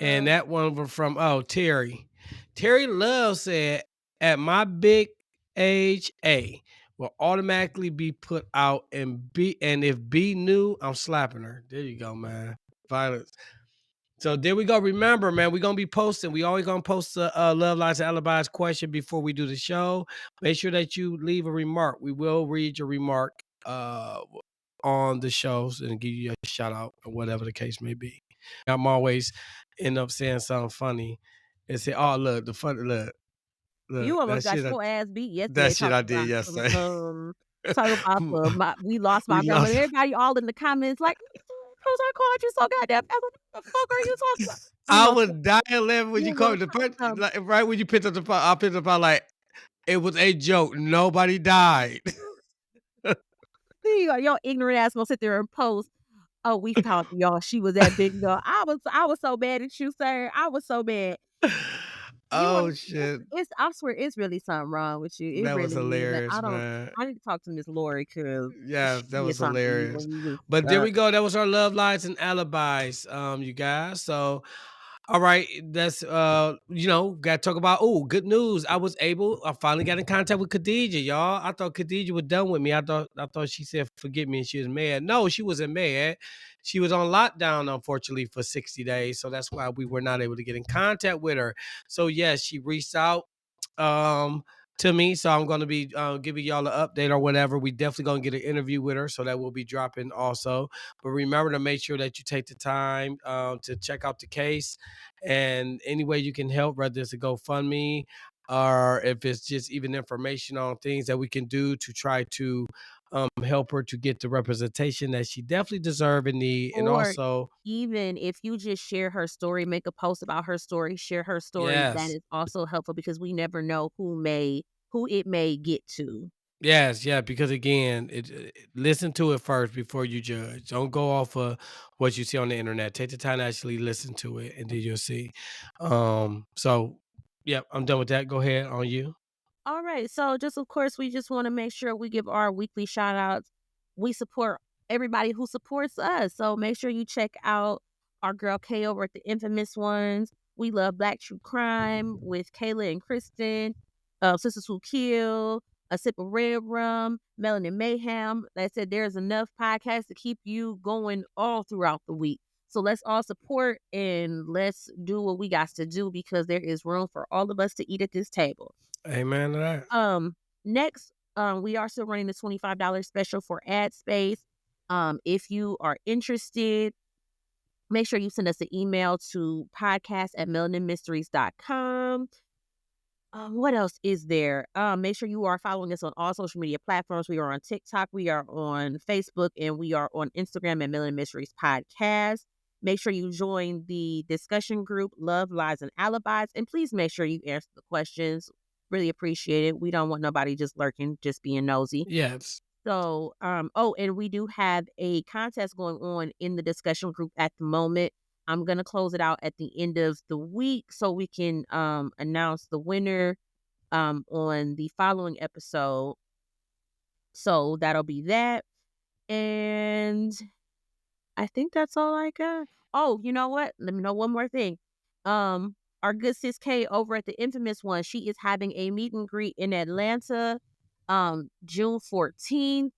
And that one was from Terry. Terry Love said, at my big age, A will automatically be put out, and if B knew, I'm slapping her. There you go, man. Violence. So there we go. Remember, man, we're gonna be posting. We always gonna post the Love Lies and Alibis question before we do the show. Make sure that you leave a remark. We will read your remark on the shows and give you a shout out or whatever the case may be. I'm always end up saying something funny and say, "Oh, look, the funny look You almost that got shit, your ass beat that yesterday shit I did yesterday." talk about we lost We my grandmother. lost. Everybody all in the comments like, "Cause I called you so goddamn fast. What the fuck are you talking about?" You I almost was dying laughing when you you called almost the person, um, like, right when you picked up the phone. I picked up the phone like it was a joke. Nobody died. your ignorant ass gonna sit there and post. Oh, we found y'all. She was that big girl. I was so mad at you, sir. I was so mad. You are Oh shit, it's I swear it's really something wrong with you. It that was really is. And hilarious, man. I need to talk to Miss Lori because Yeah, she that did was something to you hilarious. when you was But there we go. That was our love lies and alibis, you guys. So all right, that's gotta talk about good news. I finally got in contact with Khadijah, y'all. I thought Khadijah was done with me. I thought she said forget me and she was mad. No, she wasn't mad. She was on lockdown, unfortunately, for 60 days. So that's why we were not able to get in contact with her. So yes, she reached out um to me. So I'm gonna be giving y'all an update or whatever. We definitely gonna get an interview with her. So that will be dropping also. But remember to make sure that you take the time to check out the case and any way you can help, whether it's a GoFundMe or if it's just even information on things that we can do to try to help her to get the representation that she definitely deserve and need. And or also, even if you just share her story, make a post about her story, share her story, that yes, is also helpful because we never know who it may get to. yes, yeah, because again, listen to it first before you judge. Don't go off of what you see on the internet. Take the time to actually listen to it, and then you'll see. So, yeah, I'm done with that. Go ahead on you. All right. So just of course we just want to make sure we give our weekly shout outs. We support everybody who supports us. So make sure you check out our girl Kay over at the Infamous Ones. We love Black True Crime with Kayla and Kristen, Sisters Who Kill, A Sip of Red Rum, Melanin Mayhem. Like I said, there's enough podcasts to keep you going all throughout the week. So let's all support and let's do what we got to do because there is room for all of us to eat at this table. Amen to that. Next, we are still running the $25 special for ad space. If you are interested, make sure you send us an email to podcast@melaninmysteries.com. What else is there? Make sure you are following us on all social media platforms. We are on TikTok, we are on Facebook, and we are on Instagram at Melanin Mysteries Podcast. Make sure you join the discussion group, Love, Lies, and Alibis. And please make sure you answer the questions. Really appreciate it. We don't want nobody just lurking, just being nosy. Yes. So, and we do have a contest going on in the discussion group at the moment. I'm going to close it out at the end of the week so we can announce the winner on the following episode. So that'll be that. And I think that's all I got. Oh, you know what? Let me know one more thing. Our good sis Kay over at the Infamous One, she is having a meet and greet in Atlanta June 14th.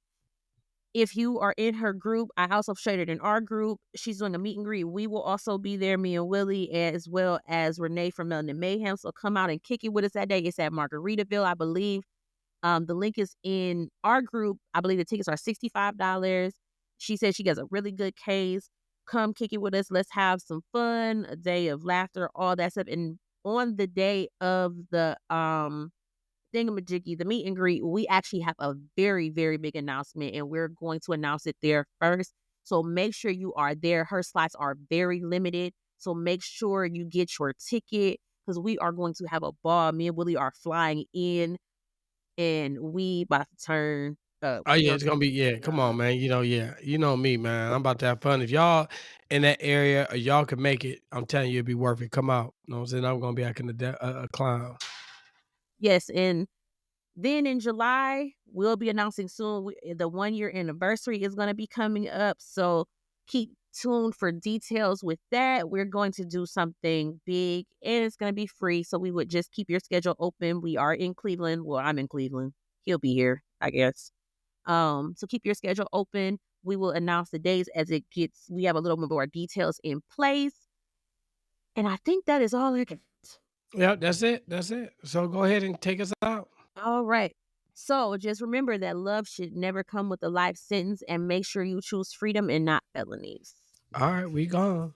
If you are in her group, I also shared it in our group. She's doing a meet and greet. We will also be there, me and Willie, as well as Renee from Melanin Mayhem. So come out and kick it with us that day. It's at Margaritaville, I believe. The link is in our group. I believe the tickets are $65. She said she has a really good case. Come kick it with us. Let's have some fun, a day of laughter, all that stuff. And on the day of the thingamajiggy, the meet and greet, we actually have a very, very big announcement, and we're going to announce it there first. So make sure you are there. Her slots are very limited. So make sure you get your ticket because we are going to have a ball. Me and Willie are flying in, and we about to turn up. Oh yeah, it's gonna be come on, man. You know me, man. I'm about to have fun. If y'all in that area or y'all can make it, I'm telling you, it'd be worth it. Come out. You know what I'm saying? I'm gonna be acting a clown. Yes, and then in July, we'll be announcing soon the 1-year anniversary is going to be coming up. So keep tuned for details with that. We're going to do something big and it's going to be free. So we would just keep your schedule open. We are in Cleveland. Well, I'm in Cleveland. He'll be here, I guess. So keep your schedule open. We will announce the days as it gets, we have a little more details in place. And I think that is all I got. Yeah, that's it. That's it. So go ahead and take us out. All right. So just remember that love should never come with a life sentence and make sure you choose freedom and not felonies. All right, we gone.